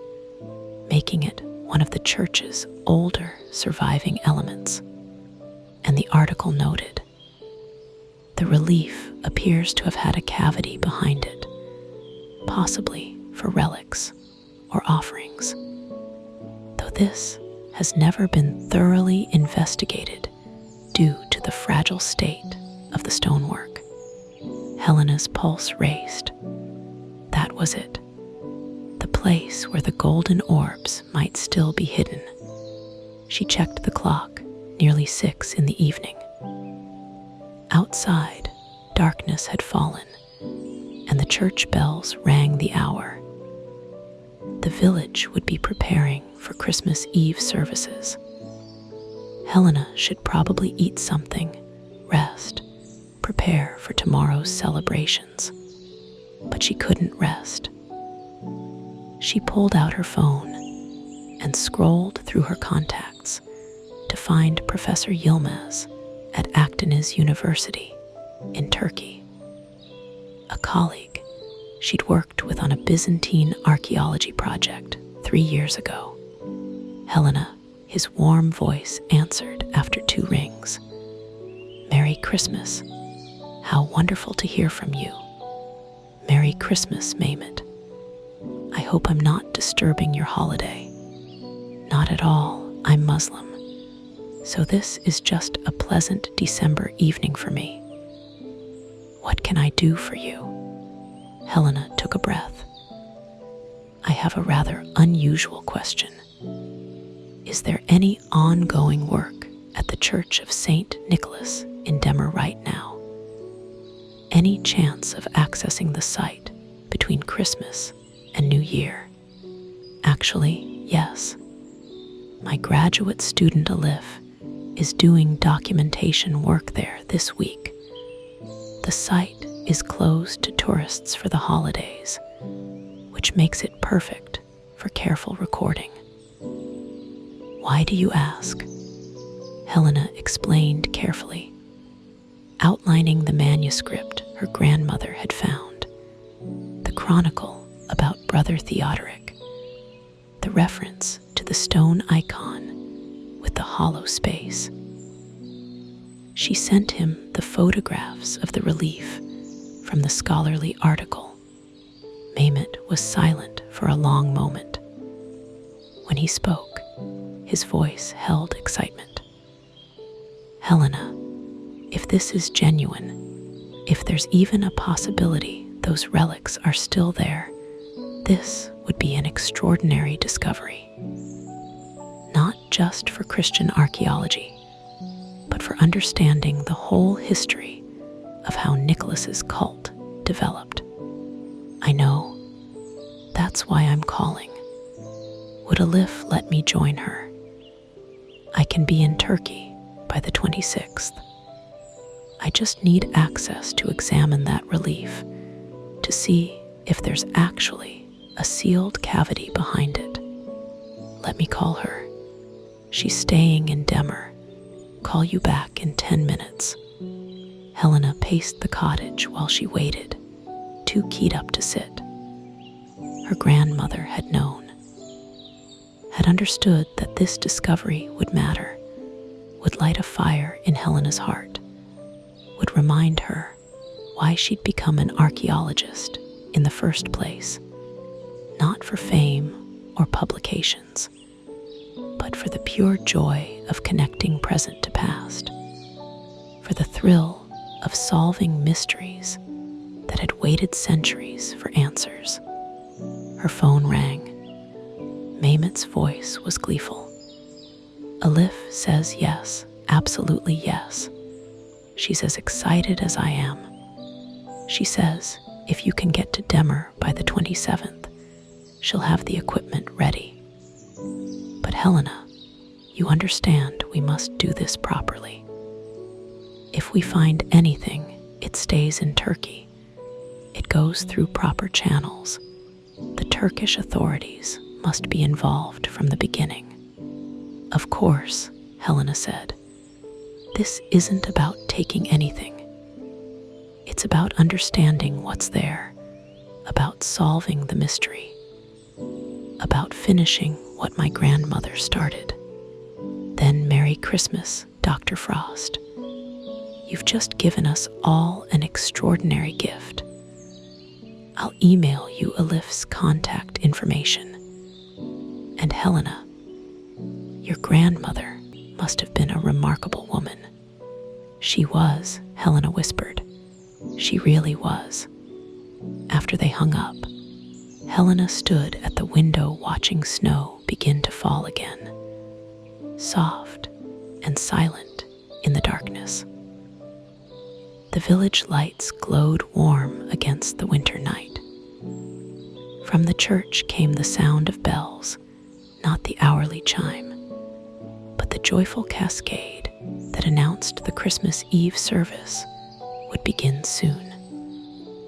making it one of the church's older surviving elements. And the article noted, the relief appears to have had a cavity behind it, possibly for relics or offerings. Though this has never been thoroughly investigated due to the fragile state of the stonework. Helena's pulse raced. That was it. The place where the golden orbs might still be hidden. She checked the clock, nearly 6 in the evening. Outside, darkness had fallen, and the church bells rang the hour. The village would be preparing for Christmas Eve services. Helena should probably eat something, rest, prepare for tomorrow's celebrations. But she couldn't rest. She pulled out her phone and scrolled through her contacts to find Professor Yilmaz at Akdeniz University in Turkey. A colleague she'd worked with on a Byzantine archaeology project 3 years ago. Helena, his warm voice answered after 2 rings. "Merry Christmas. How wonderful to hear from you." "Merry Christmas, Mehmet. I hope I'm not disturbing your holiday." "Not at all. I'm Muslim. So this is just a pleasant December evening for me." "What can I do for you?" Helena took a breath. "I have a rather unusual question. Is there any ongoing work at the Church of St. Nicholas in Demir right now? Any chance of accessing the site between Christmas and New Year?" "Actually, yes. My graduate student Alif is doing documentation work there this week. The site is closed to tourists for the holidays, which makes it perfect for careful recording." "Why do you ask?" Helena explained carefully, outlining the manuscript her grandmother had found, the chronicle about Brother Theodoric, the reference to the stone icon with the hollow space. She sent him the photographs of the relief from the scholarly article. Mehmet was silent for a long moment. When he spoke, his voice held excitement. "Helena, if this is genuine, if there's even a possibility those relics are still there, this would be an extraordinary discovery. Not just for Christian archaeology, but for understanding the whole history of how Nicholas's cult developed. I know. That's why I'm calling. Would Alif let me join her? I can be in Turkey by the 26th. I just need access to examine that relief to see if there's actually a sealed cavity behind it. Let me call her. She's staying in Demir. Call you back in 10 minutes. Helena paced the cottage while she waited, too keyed up to sit. Her grandmother had known, had understood that this discovery would matter, would light a fire in Helena's heart, would remind her why she'd become an archaeologist in the first place, not for fame or publications, but for the pure joy of connecting present to past, for the thrill of solving mysteries that had waited centuries for answers. Her phone rang. Mehmet's voice was gleeful. Alif says yes, absolutely yes. She's as excited as I am. She says if you can get to Demir by the 27th, she'll have the equipment ready. But Helena, you understand we must do this properly. If we find anything, it stays in Turkey. It goes through proper channels. The Turkish authorities must be involved from the beginning. Of course, Helena said, this isn't about taking anything. It's about understanding what's there, about solving the mystery, about finishing what my grandmother started. Then Merry Christmas, Dr. Frost. You've just given us all an extraordinary gift. I'll email you Alif's contact information. And Helena, your grandmother must have been a remarkable woman. She was, Helena whispered. She really was. After they hung up, Helena stood at the window watching snow begin to fall again, soft and silent in the darkness. The village lights glowed warm against the winter night. From the church came the sound of bells, not the hourly chime, but the joyful cascade that announced the Christmas Eve service would begin soon.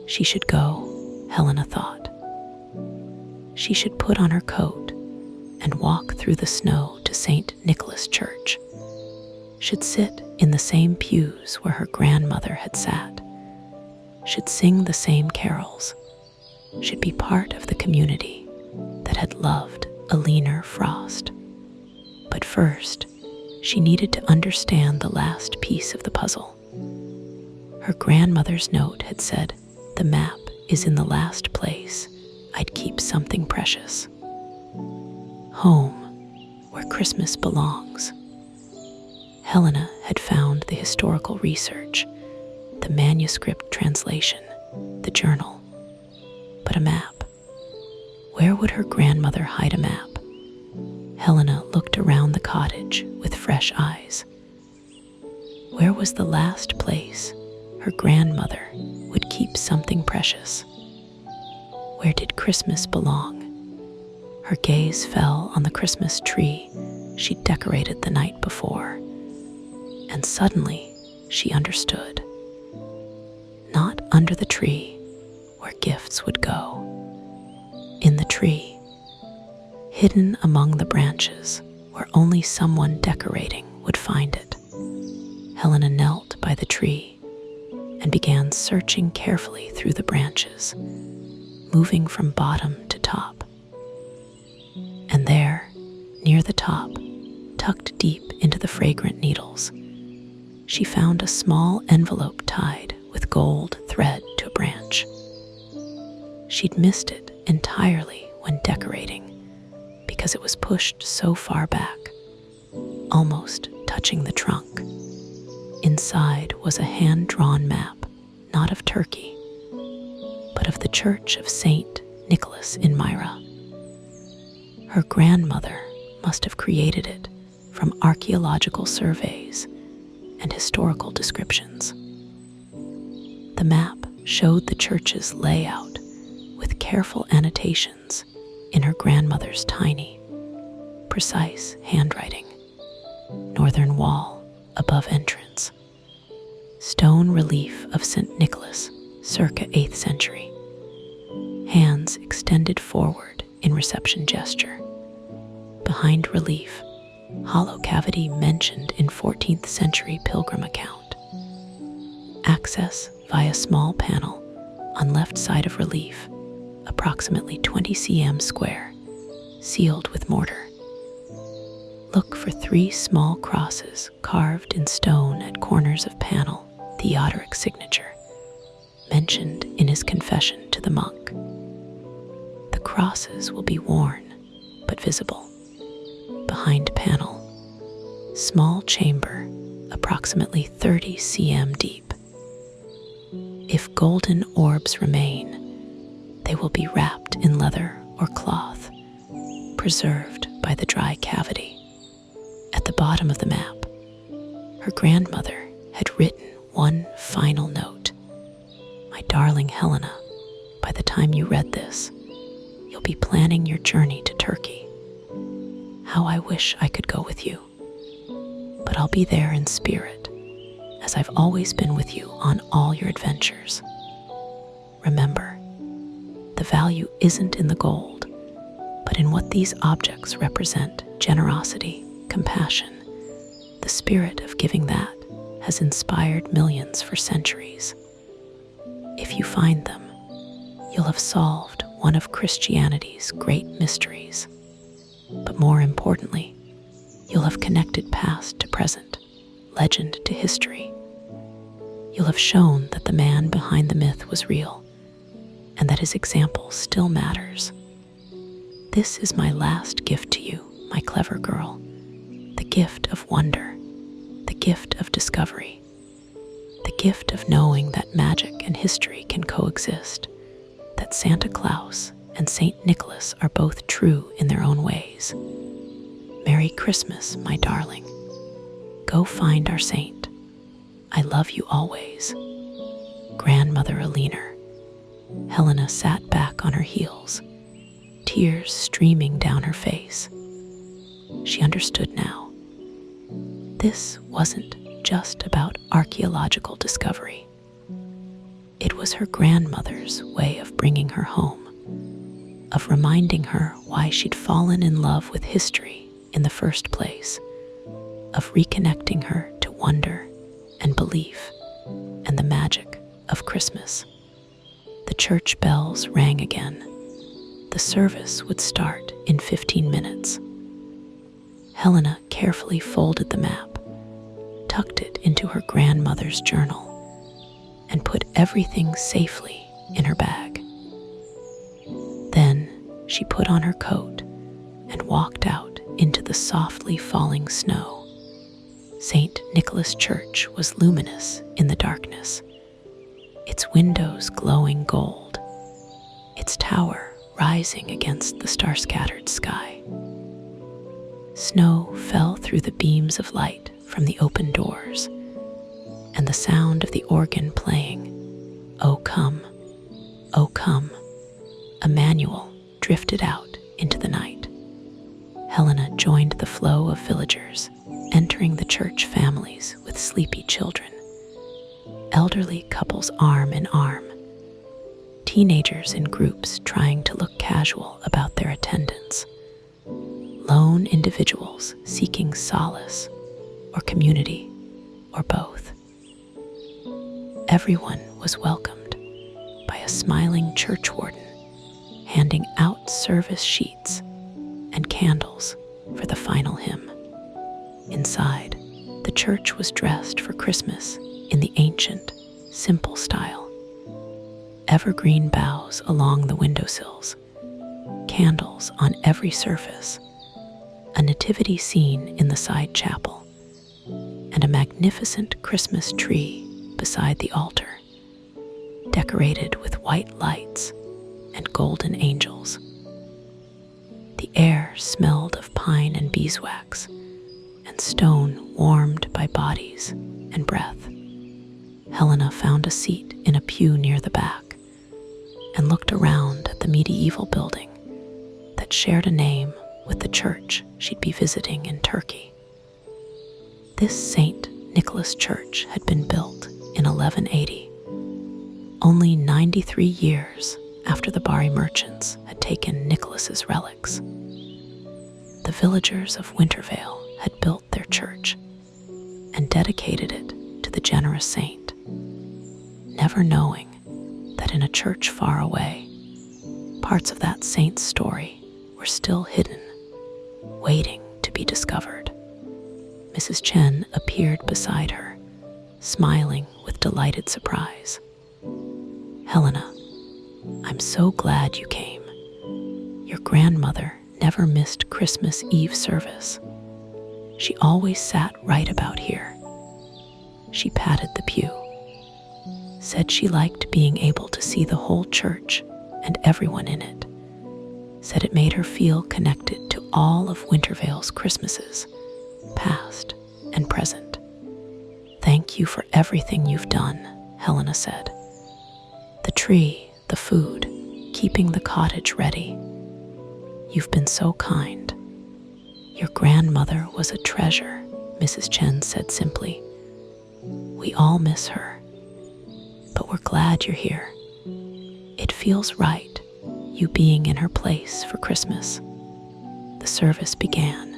She should go, Helena thought. She should put on her coat and walk through the snow to St. Nicholas Church, should sit in the same pews where her grandmother had sat, should sing the same carols, should be part of the community that had loved Helena Frost. But first, she needed to understand the last piece of the puzzle. Her grandmother's note had said, "The map is in the last place I'd keep something precious. Home, where Christmas belongs." Helena had found the historical research, the manuscript translation, the journal. But a map. Where would her grandmother hide a map? Helena looked around the cottage with fresh eyes. Where was the last place her grandmother would keep something precious? Where did Christmas belong? Her gaze fell on the Christmas tree she'd decorated the night before, and suddenly she understood. Not under the tree where gifts would go. In the tree, hidden among the branches where only someone decorating would find it. Helena knelt by the tree and began searching carefully through the branches, moving from bottom to top. And there, near the top, tucked deep into the fragrant needles, she found a small envelope tied with gold thread to a branch. She'd missed it entirely when decorating because it was pushed so far back, almost touching the trunk. Inside was a hand-drawn map, not of Turkey, but of the Church of St. Nicholas in Myra. Her grandmother must have created it from archaeological surveys and historical descriptions. The map showed the church's layout with careful annotations in her grandmother's tiny, precise handwriting. Northern wall above entrance. Stone relief of St. Nicholas, circa 8th century. Hands extended forward in reception gesture. Behind relief, hollow cavity mentioned in 14th century pilgrim account. Access via small panel on left side of relief, approximately 20 cm square, sealed with mortar. Look for 3 small crosses carved in stone at corners of panel, Theodoric signature, mentioned in his confession to the monk. The crosses will be worn, but visible. Behind panel, small chamber, approximately 30 cm deep. If golden orbs remain, they will be wrapped in leather or cloth, preserved by the dry cavity. At the bottom of the map, her grandmother had written one final note. "My darling Helena, by the time you read this, you'll be planning your journey to Turkey. How I wish I could go with you. But I'll be there in spirit, as I've always been with you on all your adventures. Remember, the value isn't in the gold, but in what these objects represent: generosity, compassion, the spirit of giving that has inspired millions for centuries. If you find them, you'll have solved one of Christianity's great mysteries. But more importantly, you'll have connected past to present, legend to history. You'll have shown that the man behind the myth was real, and that his example still matters. This is my last gift to you, my clever girl, the gift of wonder, the gift of discovery, the gift of knowing that magic and history can coexist, that Santa Claus and Saint Nicholas are both true in their own ways. Merry Christmas, my darling. Go find our saint. I love you always. Grandmother Eleanor. Helena sat back on her heels, tears streaming down her face. She understood now. This wasn't just about archaeological discovery. It was her grandmother's way of bringing her home, of reminding her why she'd fallen in love with history in the first place, of reconnecting her to wonder and belief and the magic of Christmas. The church bells rang again. The service would start in 15 minutes. Helena carefully folded the map, tucked it into her grandmother's journal, and put everything safely in her bag. Then she put on her coat and walked out into the softly falling snow. St. Nicholas Church was luminous in the darkness, its windows glowing gold, its tower rising against the star-scattered sky. Snow fell through the beams of light from the open doors, and the sound of the organ playing, "O Come, O Come," Emmanuel, drifted out into the night. Helena joined the flow of villagers, entering the church families with sleepy children, elderly couples arm in arm, teenagers in groups trying to look casual about their attendance, lone individuals seeking solace or community or both. Everyone was welcomed by a smiling church warden handing out service sheets and candles for the final hymn. Inside, the church was dressed for Christmas in the ancient, simple style. Evergreen boughs along the windowsills, candles on every surface, a nativity scene in the side chapel, and a magnificent Christmas tree beside the altar, decorated with white lights and golden angels. The air smelled of pine and beeswax, and stone warmed by bodies and breath. Helena found a seat in a pew near the back and looked around at the medieval building that shared a name with the church she'd be visiting in Turkey. This St. Nicholas Church had been built in 1180, only 93 years after the Bari merchants had taken Nicholas's relics. The villagers of Wintervale had built their church and dedicated it to the generous saint, never knowing that in a church far away, parts of that saint's story were still hidden, waiting to be discovered. Mrs. Chen appeared beside her, smiling with delighted surprise. "Helena, I'm so glad you came. Your grandmother never missed Christmas Eve service. She always sat right about here." She patted the pew, said she liked being able to see the whole church and everyone in it, said it made her feel connected to all of Wintervale's Christmases, past and present. "Thank you for everything you've done," Helena said. "The tree, the food, keeping the cottage ready. You've been so kind." "Your grandmother was a treasure," Mrs. Chen said simply. "We all miss her, but we're glad you're here. It feels right, you being in her place for Christmas." The service began,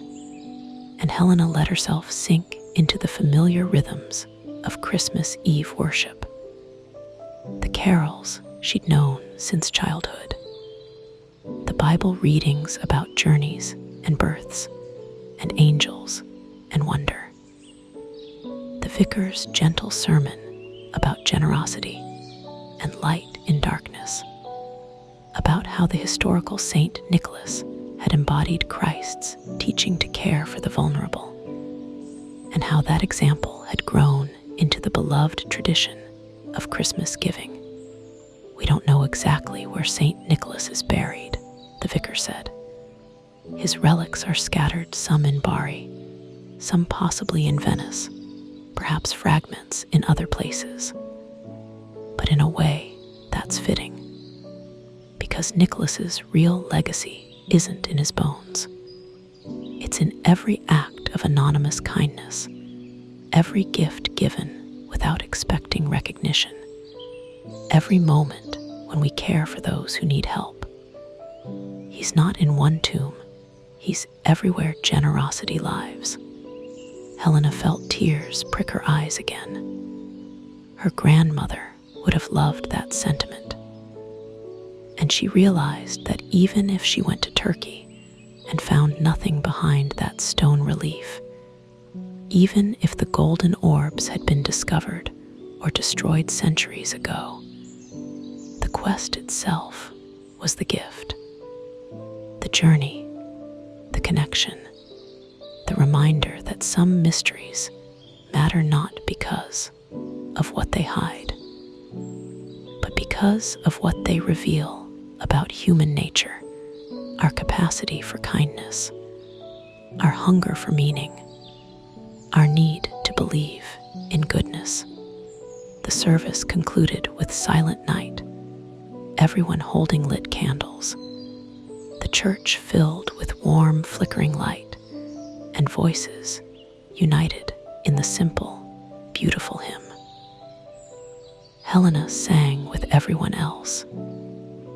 and Helena let herself sink into the familiar rhythms of Christmas Eve worship. The carols she'd known since childhood, the Bible readings about journeys and births and angels and wonder, the vicar's gentle sermon about generosity and light in darkness, about how the historical Saint Nicholas had embodied Christ's teaching to care for the vulnerable, and how that example had grown into the beloved tradition of Christmas giving. We don't know exactly where Saint Nicholas is buried, the vicar said. His relics are scattered, some in Bari, some possibly in Venice, perhaps fragments in other places. But in a way, that's fitting, because Nicholas's real legacy isn't in his bones. It's in every act of anonymous kindness, every gift given without expecting recognition, every moment when we care for those who need help. He's not in one tomb, he's everywhere generosity lives. Helena felt tears prick her eyes again. Her grandmother would have loved that sentiment. And she realized that even if she went to Turkey and found nothing behind that stone relief, even if the golden orbs had been discovered or destroyed centuries ago, the quest itself was the gift. The journey, the connection, the reminder that some mysteries matter not because of what they hide, but because of what they reveal about human nature, our capacity for kindness, our hunger for meaning, our need to believe in goodness. The service concluded with silent night, everyone holding lit candles, the church filled with warm, flickering light, and voices united in the simple, beautiful hymn. Helena sang with everyone else,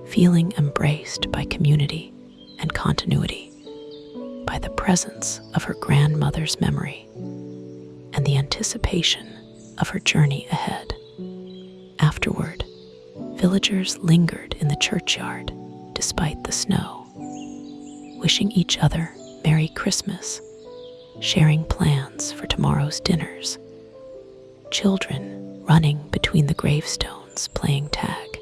feeling embraced by community and continuity, by the presence of her grandmother's memory and the anticipation of her journey ahead. Afterward, villagers lingered in the churchyard despite the snow, wishing each other Merry Christmas, sharing plans for tomorrow's dinners, children running between the gravestones playing tag.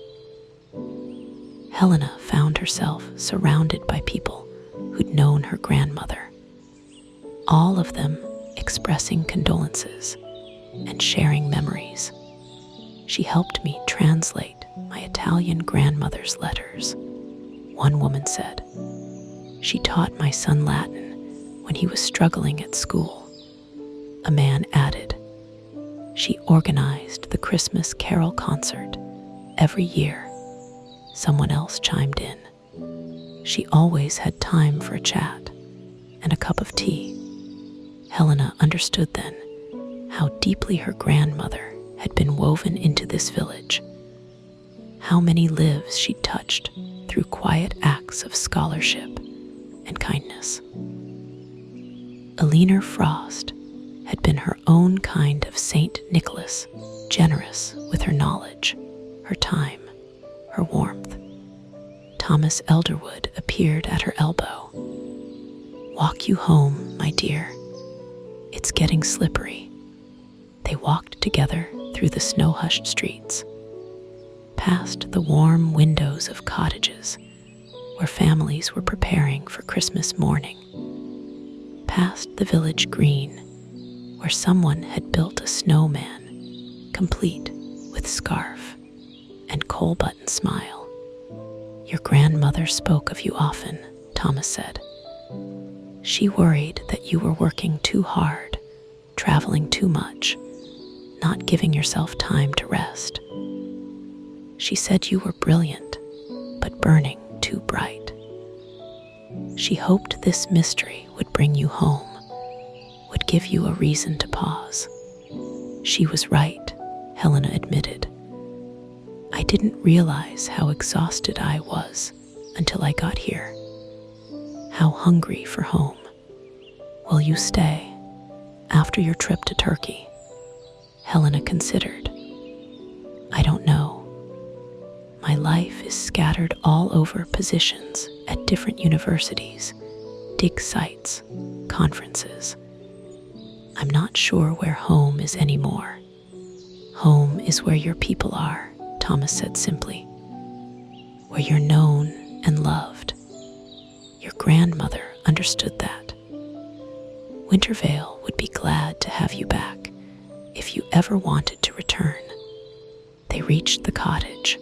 Helena found herself surrounded by people who'd known her grandmother, all of them expressing condolences and sharing memories. She helped me translate my Italian grandmother's letters, one woman said. She taught my son Latin when he was struggling at school. A man added, she organized the Christmas carol concert every year. Someone else chimed in. She always had time for a chat and a cup of tea. Helena understood then how deeply her grandmother had been woven into this village, how many lives she'd touched through quiet acts of scholarship and kindness. Helena Frost had been her own kind of Saint Nicholas, generous with her knowledge, her time, her warmth. Thomas Elderwood appeared at her elbow. Walk you home, my dear. It's getting slippery. They walked together through the snow-hushed streets, past the warm windows of cottages where families were preparing for Christmas morning, past the village green where someone had built a snowman, complete with scarf and coal-button smile. Your grandmother spoke of you often, Thomas said. She worried that you were working too hard, traveling too much, not giving yourself time to rest. She said you were brilliant, but burning too bright. She hoped this mystery would bring you home, would give you a reason to pause. She was right, Helena admitted. I didn't realize how exhausted I was until I got here. How hungry for home. Will you stay after your trip to Turkey? Helena considered. I don't know. My life is scattered all over positions at different universities, dig sites, conferences. I'm not sure where home is anymore. Home is where your people are, Thomas said simply. Where you're known and loved. Your grandmother understood that. Wintervale would be glad to have you back if you ever wanted to return. They reached the cottage.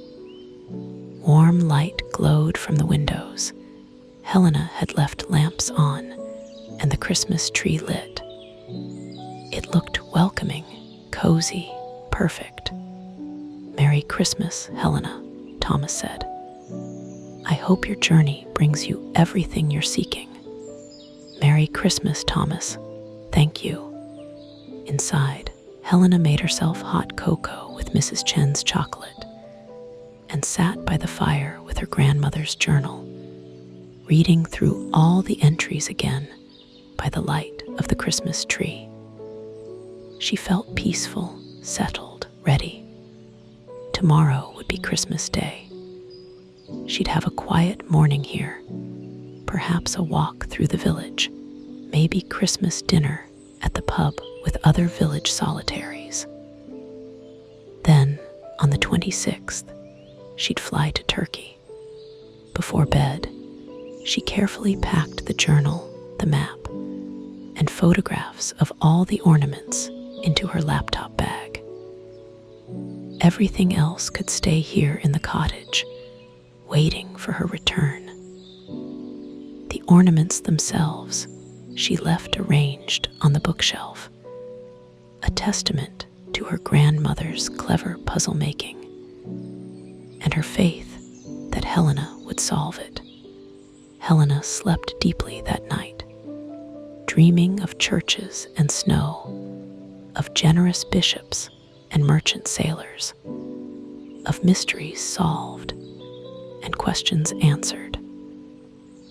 Warm light glowed from the windows, Helena had left lamps on and the Christmas tree lit. It looked welcoming, cozy, perfect. "Merry Christmas, Helena," Thomas said. "I hope your journey brings you everything you're seeking." "Merry Christmas, Thomas. Thank you." Inside, Helena made herself hot cocoa with Mrs. Chen's chocolate and sat by the fire with her grandmother's journal, reading through all the entries again by the light of the Christmas tree. She felt peaceful, settled, ready. Tomorrow would be Christmas Day. She'd have a quiet morning here, perhaps a walk through the village, maybe Christmas dinner at the pub with other village solitaries. Then, on the 26th, she'd fly to Turkey. Before bed, she carefully packed the journal, the map, and photographs of all the ornaments into her laptop bag. Everything else could stay here in the cottage, waiting for her return. The ornaments themselves she left arranged on the bookshelf, a testament to her grandmother's clever puzzle making and her faith that Helena would solve it. Helena slept deeply that night, dreaming of churches and snow, of generous bishops and merchant sailors, of mysteries solved and questions answered,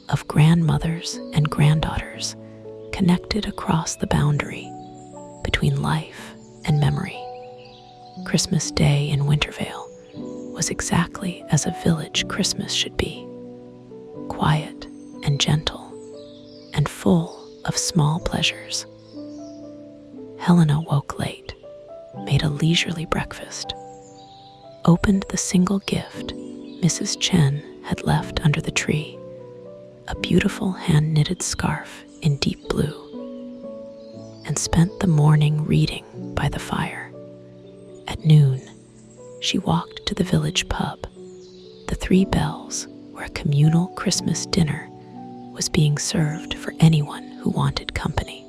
of grandmothers and granddaughters connected across the boundary between life and memory. Christmas Day in Wintervale was exactly as a village Christmas should be, quiet and gentle and full of small pleasures. Helena woke late, made a leisurely breakfast, opened the single gift Mrs. Chen had left under the tree, a beautiful hand-knitted scarf in deep blue, and spent the morning reading by the fire. At noon, she walked to the village pub, the Three Bells, where a communal Christmas dinner was being served for anyone who wanted company.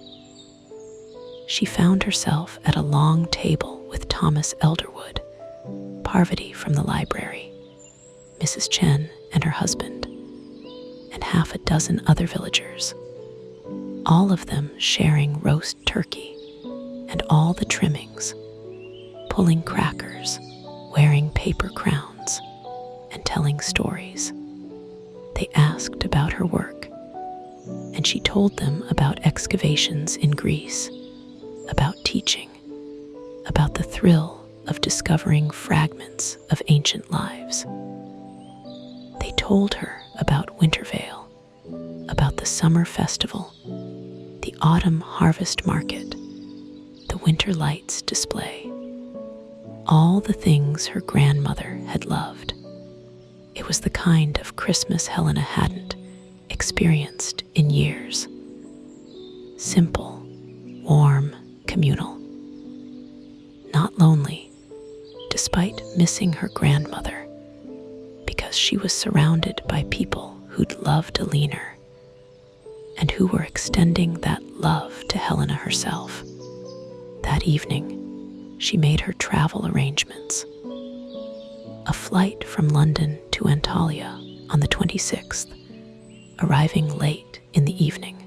She found herself at a long table with Thomas Elderwood, Parvati from the library, Mrs. Chen and her husband, and half a dozen other villagers, all of them sharing roast turkey and all the trimmings, pulling crackers, wearing paper crowns, and telling stories. They asked about her work, and she told them about excavations in Greece, about teaching, about the thrill of discovering fragments of ancient lives. They told her about Wintervale, about the summer festival, the autumn harvest market, the winter lights display, all the things her grandmother had loved. It was the kind of Christmas Helena hadn't experienced in years. Simple, warm, communal. Not lonely, despite missing her grandmother, because she was surrounded by people who'd loved Alina and who were extending that love to Helena herself. That evening, she made her travel arrangements. A flight from London to Antalya on the 26th, arriving late in the evening.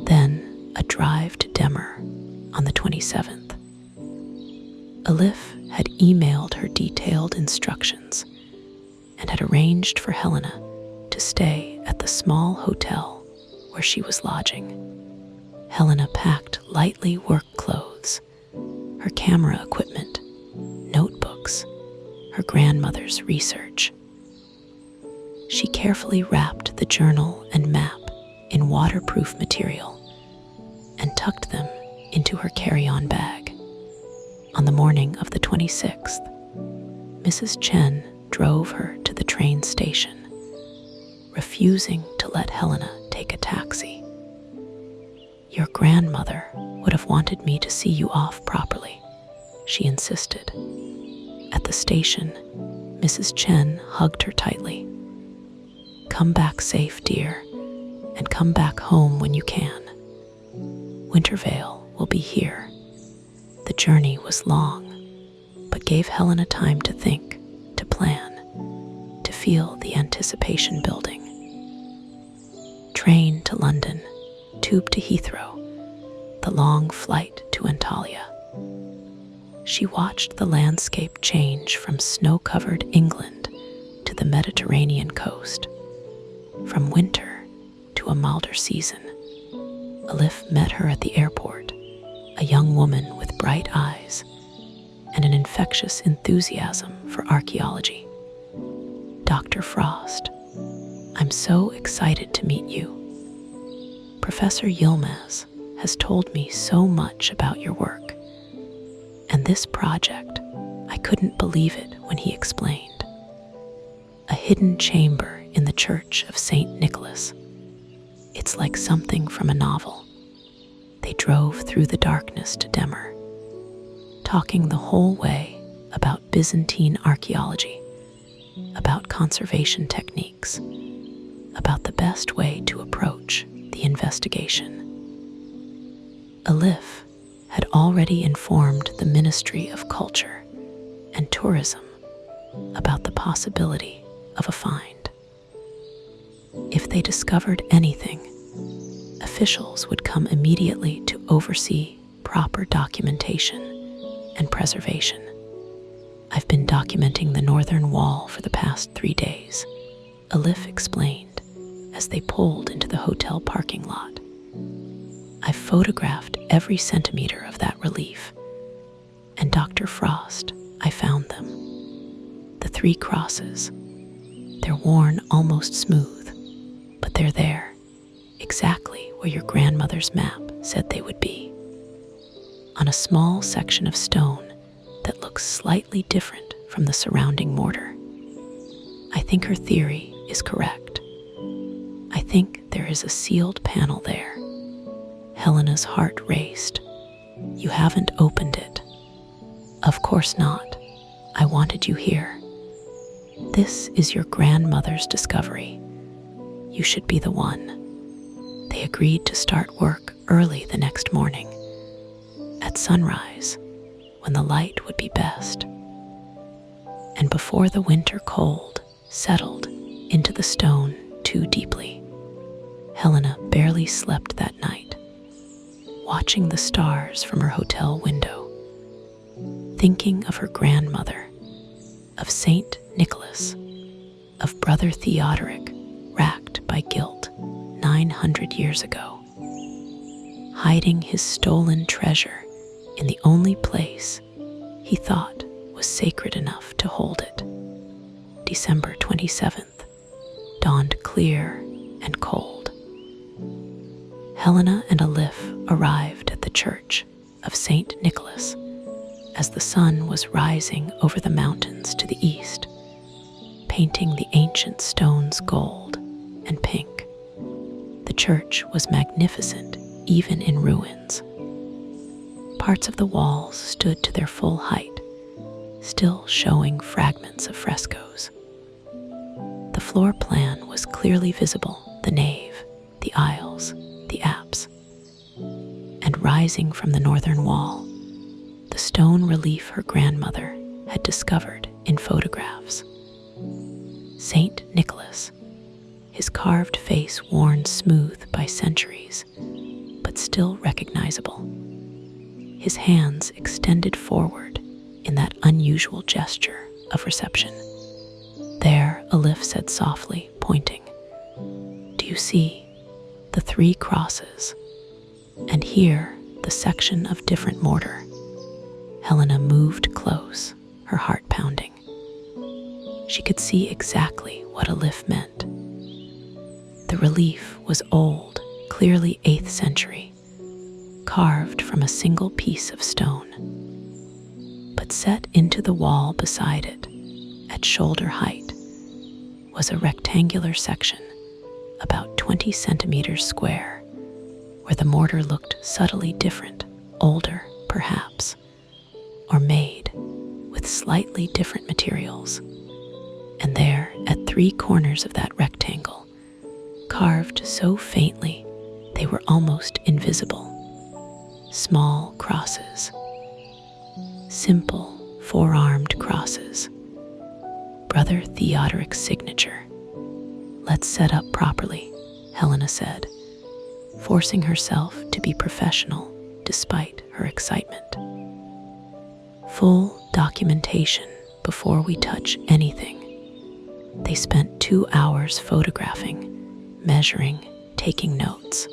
Then a drive to Demer on the 27th. Elif had emailed her detailed instructions and had arranged for Helena to stay at the small hotel where she was lodging. Helena packed lightly work clothes, her camera equipment, notebooks, her grandmother's research. She carefully wrapped the journal and map in waterproof material and tucked them into her carry-on bag. On the morning of the 26th, Mrs. Chen drove her to the train station, refusing to let Helena take a taxi. "Your grandmother would have wanted me to see you off properly," she insisted. At the station, Mrs. Chen hugged her tightly. Come back safe, dear, and come back home when you can. Wintervale will be here. The journey was long, but gave Helena time to think, to plan, to feel the anticipation building. Train to London, tube to Heathrow, the long flight to Antalya. She watched the landscape change from snow-covered England to the Mediterranean coast, from winter to a milder season. Alif met her at the airport, a young woman with bright eyes and an infectious enthusiasm for archaeology. Dr. Frost, I'm so excited to meet you. Professor Yilmaz has told me so much about your work, and this project, I couldn't believe it when he explained. A hidden chamber in the Church of St. Nicholas. It's like something from a novel. They drove through the darkness to Demir, talking the whole way about Byzantine archaeology, about conservation techniques, about the best way to approach the investigation. Alif had already informed the Ministry of Culture and Tourism about the possibility of a find. If they discovered anything, officials would come immediately to oversee proper documentation and preservation. I've been documenting the northern wall for the past 3 days, Alif explained as they pulled into the hotel parking lot. I've photographed every centimeter of that relief, and Dr. Frost, I found them. The 3 crosses. They're worn almost smooth, but they're there, exactly where your grandmother's map said they would be. On a small section of stone that looks slightly different from the surrounding mortar. I think her theory is correct. I think there is a sealed panel there. Helena's heart raced. You haven't opened it. Of course not. I wanted you here. This is your grandmother's discovery. You should be the one. They agreed to start work early the next morning, at sunrise, when the light would be best, and before the winter cold settled into the stone too deeply. Helena barely slept that night, watching the stars from her hotel window, thinking of her grandmother, of Saint Nicholas, of Brother Theodoric, racked by guilt 900 years ago, hiding his stolen treasure in the only place he thought was sacred enough to hold it. December 27th dawned clear and cold. Helena and Alif arrived at the church of St. Nicholas as the sun was rising over the mountains to the east, painting the ancient stones gold and pink. The church was magnificent even in ruins. Parts of the walls stood to their full height, still showing fragments of frescoes. The floor plan was clearly visible, the nave, the aisles, the apse, and rising from the northern wall, the stone relief her grandmother had discovered in photographs. Saint Nicholas, his carved face worn smooth by centuries, but still recognizable. His hands extended forward in that unusual gesture of reception. There, Alif said softly, pointing. Do you see the 3 crosses? And here, the section of different mortar. Helena moved close, her heart pounding. She could see exactly what Alif meant. The relief was old, clearly 8th century, carved from a single piece of stone. But set into the wall beside it, at shoulder height, was a rectangular section, about 20 centimeters square, where the mortar looked subtly different, older, perhaps, or made with slightly different materials. And there, at 3 corners of that rectangle, carved so faintly they were almost invisible. Small crosses. Simple, four-armed crosses. Brother Theodoric's signature. "Let's set up properly," Helena said, forcing herself to be professional despite her excitement. Full documentation before we touch anything. They spent 2 hours photographing, measuring, taking notes.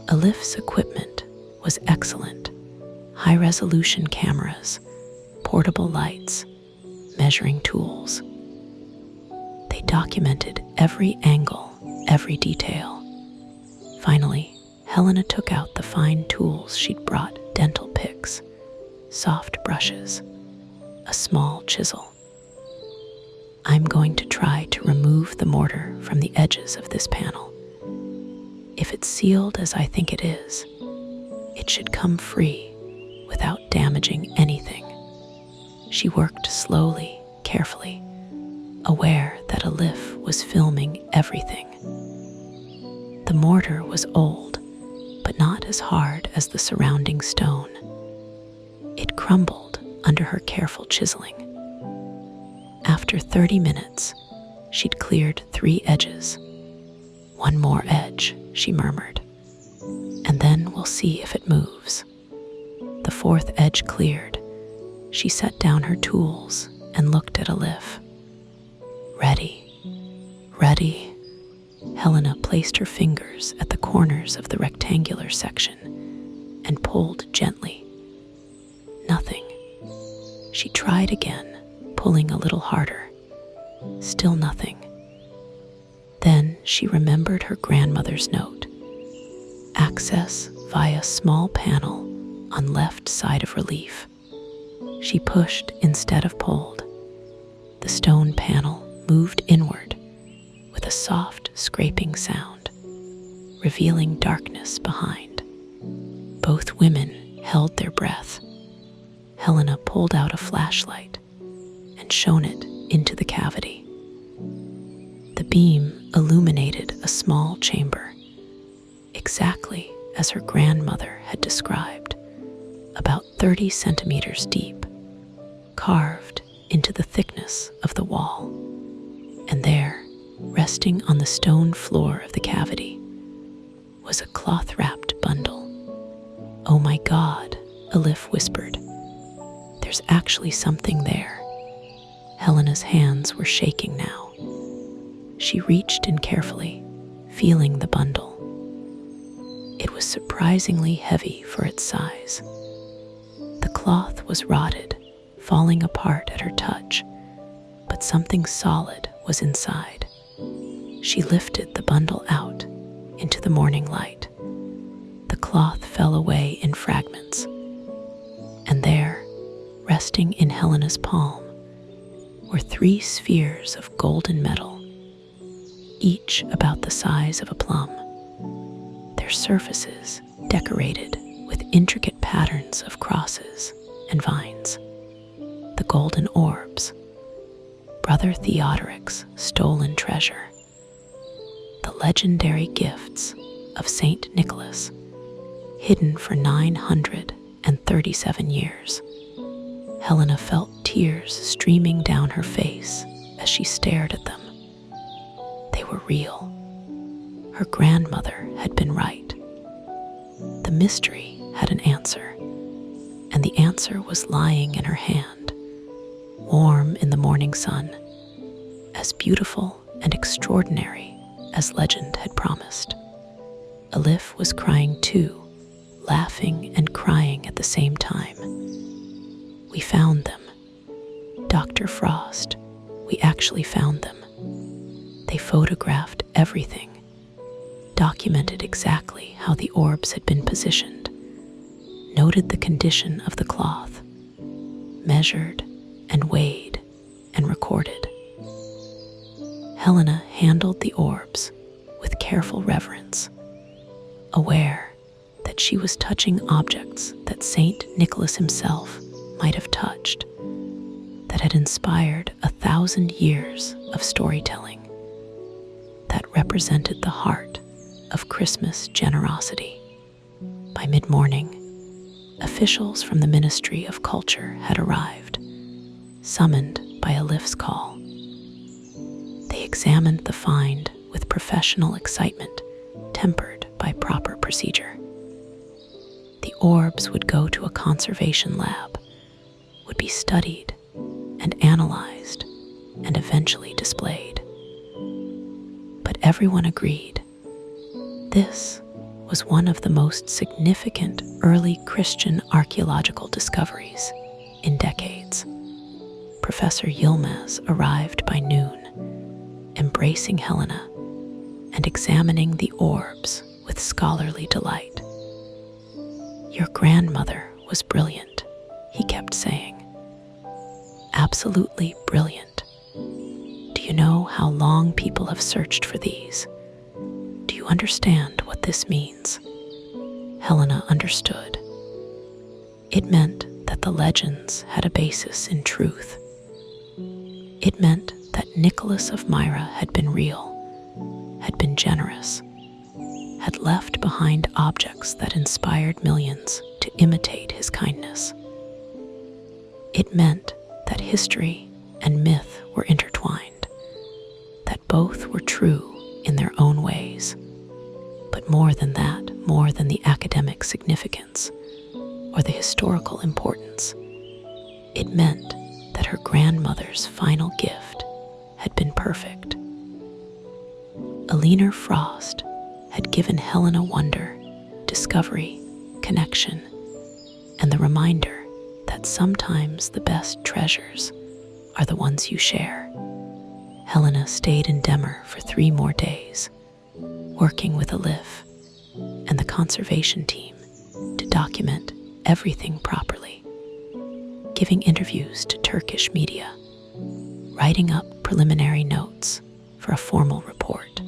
Alif's equipment was excellent. High-resolution cameras, portable lights, measuring tools. They documented every angle, every detail. Finally, Helena took out the fine tools she'd brought: dental picks, soft brushes, a small chisel. "I'm going to try to remove the mortar from the edges of this panel. If it's sealed as I think it is, it should come free without damaging anything." She worked slowly, carefully, aware that Alif was filming everything. The mortar was old, but not as hard as the surrounding stone. It crumbled under her careful chiseling. After 30 minutes, she'd cleared 3 edges. "One more edge," she murmured, "and then we'll see if it moves." The 4th edge cleared. She set down her tools and looked at Alif. "Ready, ready." Helena placed her fingers at the corners of the rectangular section and pulled gently. Nothing. She tried again, pulling a little harder. Still nothing. Then she remembered her grandmother's note. Access via small panel on left side of relief. She pushed instead of pulled. The stone panel moved inward with a soft scraping sound, revealing darkness behind. Both women held their breath. Helena pulled out a flashlight and shone it into the cavity. The beam illuminated a small chamber, exactly as her grandmother had described, about 30 centimeters deep, carved into the thickness of the wall. And there, resting on the stone floor of the cavity, was a cloth-wrapped bundle. "Oh my God," Alif whispered. "There's actually something there." Helena's hands were shaking now. She reached in carefully, feeling the bundle. It was surprisingly heavy for its size. The cloth was rotted, falling apart at her touch, but something solid was inside. She lifted the bundle out into the morning light. The cloth fell away in fragments, and there, resting in Helena's palm, were 3 spheres of golden metal, each about the size of a plum, their surfaces decorated with intricate patterns of crosses and vines. The golden orbs, Brother Theodoric's stolen treasure. The legendary gifts of Saint Nicholas, hidden for 937 years. Helena felt tears streaming down her face as she stared at them. They were real. Her grandmother had been right. The mystery had an answer, and the answer was lying in her hand, warm in the morning sun, as beautiful and extraordinary as legend had promised. Alif was crying too, laughing and crying at the same time. "We found them. Dr. Frost, we actually found them. They photographed everything, documented exactly how the orbs had been positioned, noted the condition of the cloth, measured and weighed and recorded." Helena handled the orbs with careful reverence, aware that she was touching objects that Saint Nicholas himself might have touched, that had inspired 1,000 years of storytelling. That that represented the heart of Christmas generosity. By mid-morning, officials from the Ministry of Culture had arrived, summoned by a lift's call. They examined the find with professional excitement, tempered by proper procedure. The orbs would go to a conservation lab, would be studied and analyzed, and eventually displayed. But everyone agreed this was one of the most significant early Christian archaeological discoveries in decades. Professor Yilmaz arrived by noon, embracing Helena and examining the orbs with scholarly delight. "Your grandmother was brilliant," he kept saying. "Absolutely brilliant. Do you know how long people have searched for these? Do you understand what this means?" Helena understood. It meant that the legends had a basis in truth. It meant that Nicholas of Myra had been real, had been generous, had left behind objects that inspired millions to imitate his kindness. It meant that history and myth were intertwined, that both were true in their own ways. But more than that, more than the academic significance or the historical importance, it meant that her grandmother's final gift had been perfect. Helena Frost had given Helena wonder, discovery, connection, and the reminder that sometimes the best treasures are the ones you share. Helena stayed in Demer for 3 more days, working with Alif and the conservation team to document everything properly, giving interviews to Turkish media, writing up preliminary notes for a formal report.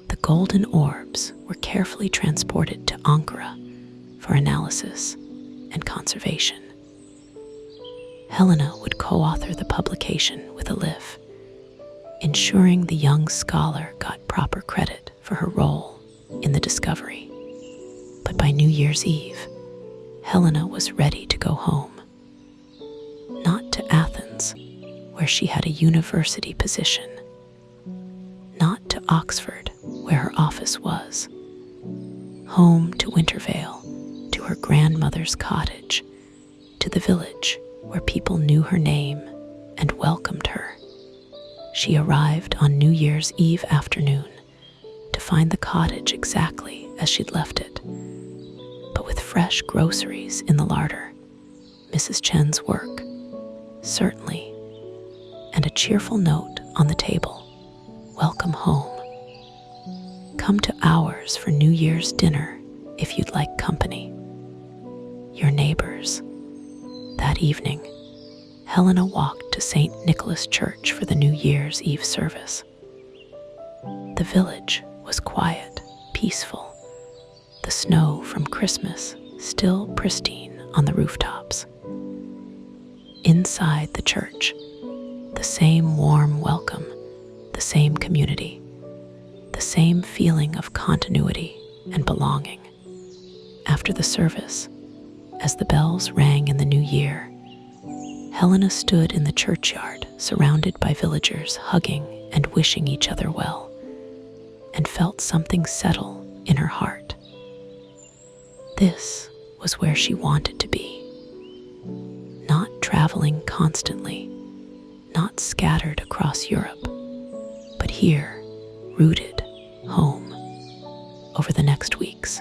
The golden orbs were carefully transported to Ankara for analysis and conservation. Helena would co-author the publication with Alif, ensuring the young scholar got proper credit for her role in the discovery. But by New Year's Eve, Helena was ready to go home. Not to Athens, where she had a university position. Not to Oxford, where her office was. Home to Wintervale, to her grandmother's cottage, to the village where people knew her name and welcomed her. She arrived on New Year's Eve afternoon to find the cottage exactly as she'd left it, but with fresh groceries in the larder, Mrs. Chen's work, certainly, and a cheerful note on the table, "Welcome home. Come to ours for New Year's dinner if you'd like company. Your neighbors." That evening, Helena walked to St. Nicholas Church for the New Year's Eve service. The village was quiet, peaceful, the snow from Christmas still pristine on the rooftops. Inside the church, the same warm welcome, the same community, the same feeling of continuity and belonging. After the service, as the bells rang in the new year, Helena stood in the churchyard surrounded by villagers hugging and wishing each other well, and felt something settle in her heart. This was where she wanted to be. Not traveling constantly, not scattered across Europe, but here, rooted, home. Over the next weeks,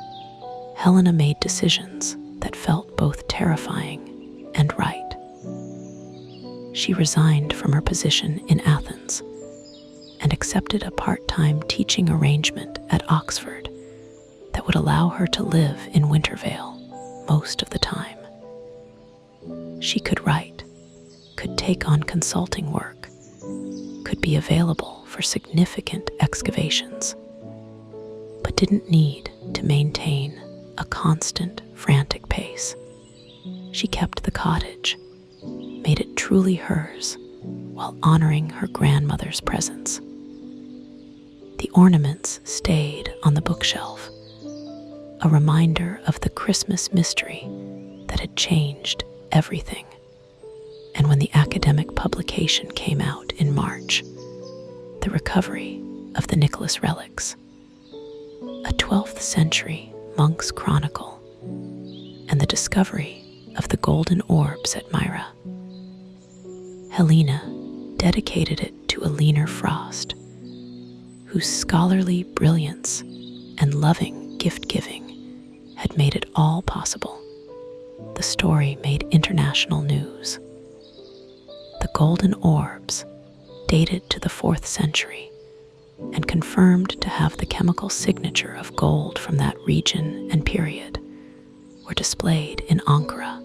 Helena made decisions that felt both terrifying and right. She resigned from her position in Athens and accepted a part-time teaching arrangement at Oxford that would allow her to live in Wintervale most of the time. She could write, could take on consulting work, could be available for significant excavations, but didn't need to maintain a constant, frantic pace. She kept the cottage, made it truly hers, while honoring her grandmother's presence. The ornaments stayed on the bookshelf, a reminder of the Christmas mystery that had changed everything. And when the academic publication came out in March, The Recovery of the Nicholas Relics, a 12th century monk's chronicle, and the discovery of the golden orbs at Myra, Helena dedicated it to Helena Frost, whose scholarly brilliance and loving gift-giving had made it all possible. The story made international news. The golden orbs, dated to the 4th century and confirmed to have the chemical signature of gold from that region and period, were displayed in Ankara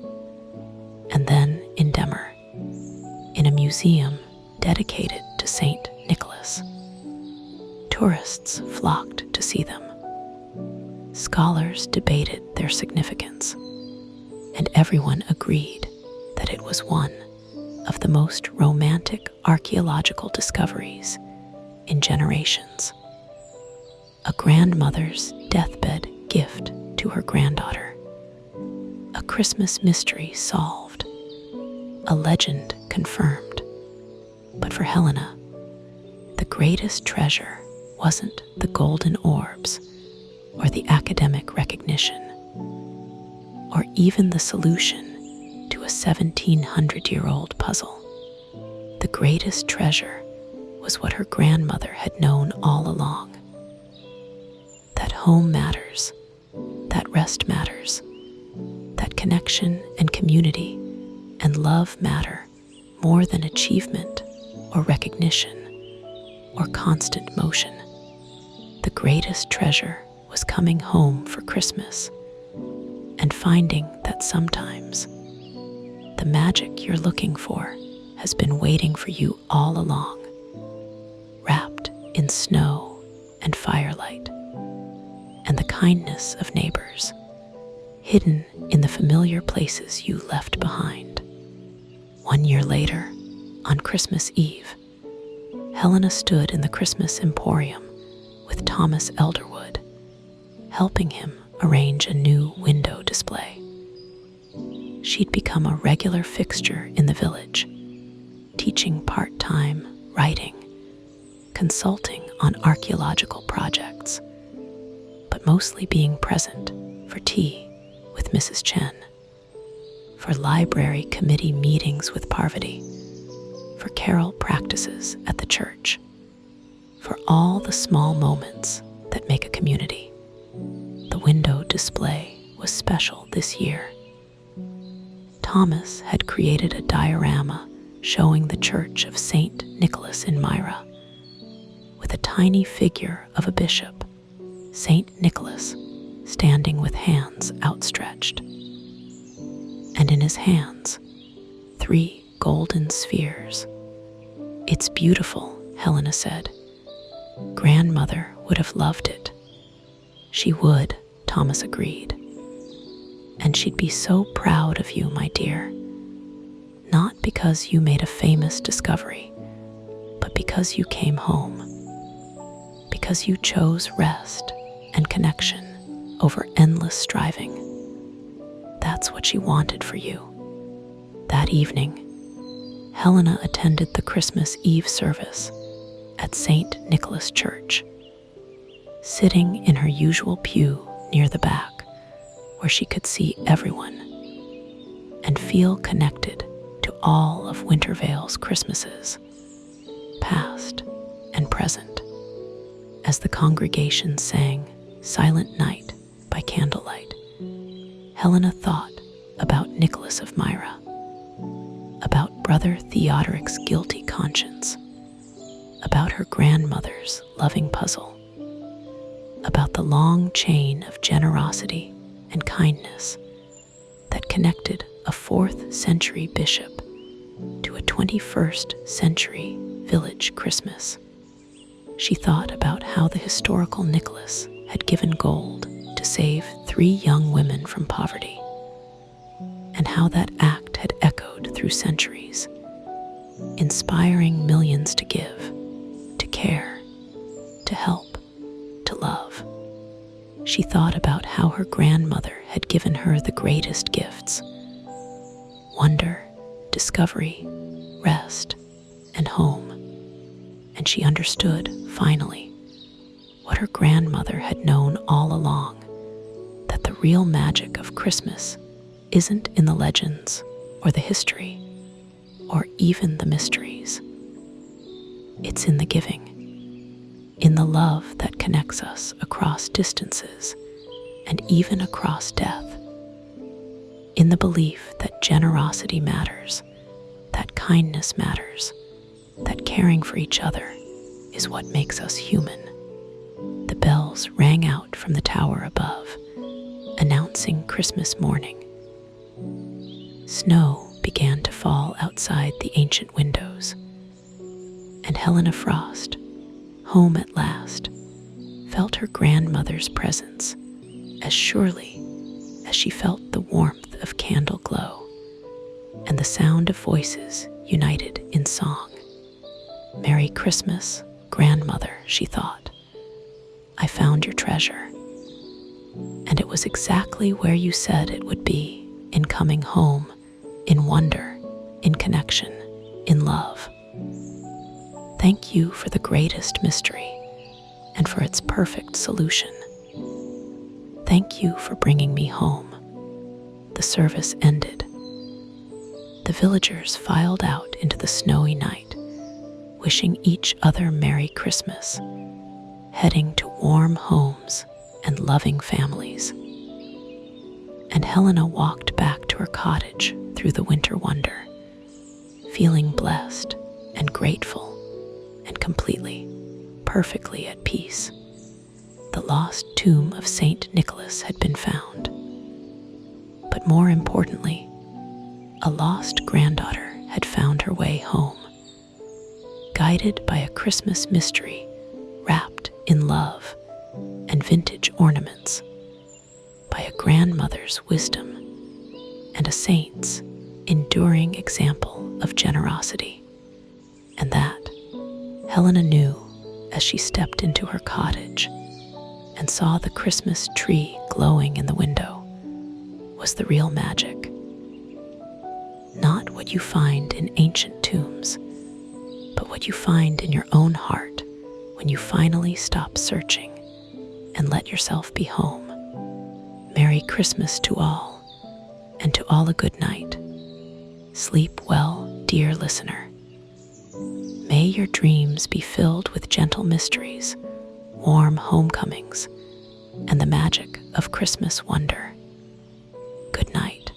and then in Demir, in a museum dedicated to Saint Nicholas. Tourists flocked to see them. Scholars debated their significance, and everyone agreed that it was one of the most romantic archaeological discoveries in generations. A grandmother's deathbed gift to her granddaughter, a Christmas mystery solved, a legend confirmed. But for Helena, the greatest treasure wasn't the golden orbs or the academic recognition, or even the solution to a 1700-year-old puzzle. The greatest treasure was what her grandmother had known all along: that home matters, that rest matters, that connection and community and love matter more than achievement or recognition or constant motion. The greatest treasure was coming home for Christmas and finding that sometimes the magic you're looking for has been waiting for you all along, wrapped in snow and firelight and the kindness of neighbors, hidden in the familiar places you left behind. 1 year later, on Christmas Eve, Helena stood in the Christmas Emporium with Thomas Elderwood, helping him arrange a new window display. She'd become a regular fixture in the village, teaching part-time, writing, consulting on archaeological projects, but mostly being present for tea with Mrs. Chen, for library committee meetings with Parvati, for carol practices at the church, for all the small moments that make a community. The window display was special this year. Thomas had created a diorama showing the church of Saint Nicholas in Myra, with a tiny figure of a bishop, Saint Nicholas, standing with hands outstretched. And in his hands, 3 golden spheres. "It's beautiful," Helena said. "Grandmother would have loved it." "She would," Thomas agreed. "And she'd be so proud of you, my dear. Not because you made a famous discovery, but because you came home. Because you chose rest and connection over endless striving. That's what she wanted for you." That evening, Helena attended the Christmas Eve service at St. Nicholas Church, sitting in her usual pew near the back, where she could see everyone and feel connected to all of Wintervale's Christmases, past and present. As the congregation sang "Silent Night" by candlelight, Helena thought about Nicholas of Myra, about Brother Theodoric's guilty conscience, about her grandmother's loving puzzle, about the long chain of generosity and kindness that connected a 4th century bishop to a 21st century village Christmas. She thought about how the historical Nicholas had given gold to save 3 young women from poverty, and how that act had echoed through centuries, inspiring millions to give, to care, to help. she thought about how her grandmother had given her the greatest gifts: wonder, discovery, rest, and home. And she understood, finally, what her grandmother had known all along, that the real magic of Christmas isn't in the legends or the history or even the mysteries. It's in the giving, in the love that connects us across distances and even across death, in the belief that generosity matters, that kindness matters, that caring for each other is what makes us human. The bells rang out from the tower above, announcing Christmas morning. Snow began to fall outside the ancient windows, and Helena Frost, home at last, felt her grandmother's presence as surely as she felt the warmth of candle glow and the sound of voices united in song. "Merry Christmas, grandmother," she thought. "I found your treasure, and it was exactly where you said it would be, in coming home, in wonder, in connection, in love. Thank you for the greatest mystery and for its perfect solution. Thank you for bringing me home." The service ended. The villagers filed out into the snowy night, wishing each other Merry Christmas, heading to warm homes and loving families. And Helena walked back to her cottage through the winter wonder, feeling blessed and grateful and completely, perfectly at peace. The lost tomb of Saint Nicholas had been found. But more importantly, a lost granddaughter had found her way home, guided by a Christmas mystery wrapped in love and vintage ornaments, by a grandmother's wisdom and a saint's enduring example of generosity. And that, Helena knew as she stepped into her cottage and saw the Christmas tree glowing in the window, was the real magic. Not what you find in ancient tombs, but what you find in your own heart when you finally stop searching and let yourself be home. Merry Christmas to all, and to all a good night. Sleep well, dear listener. May your dreams be filled with gentle mysteries, warm homecomings, and the magic of Christmas wonder. Good night.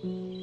Mm-hmm.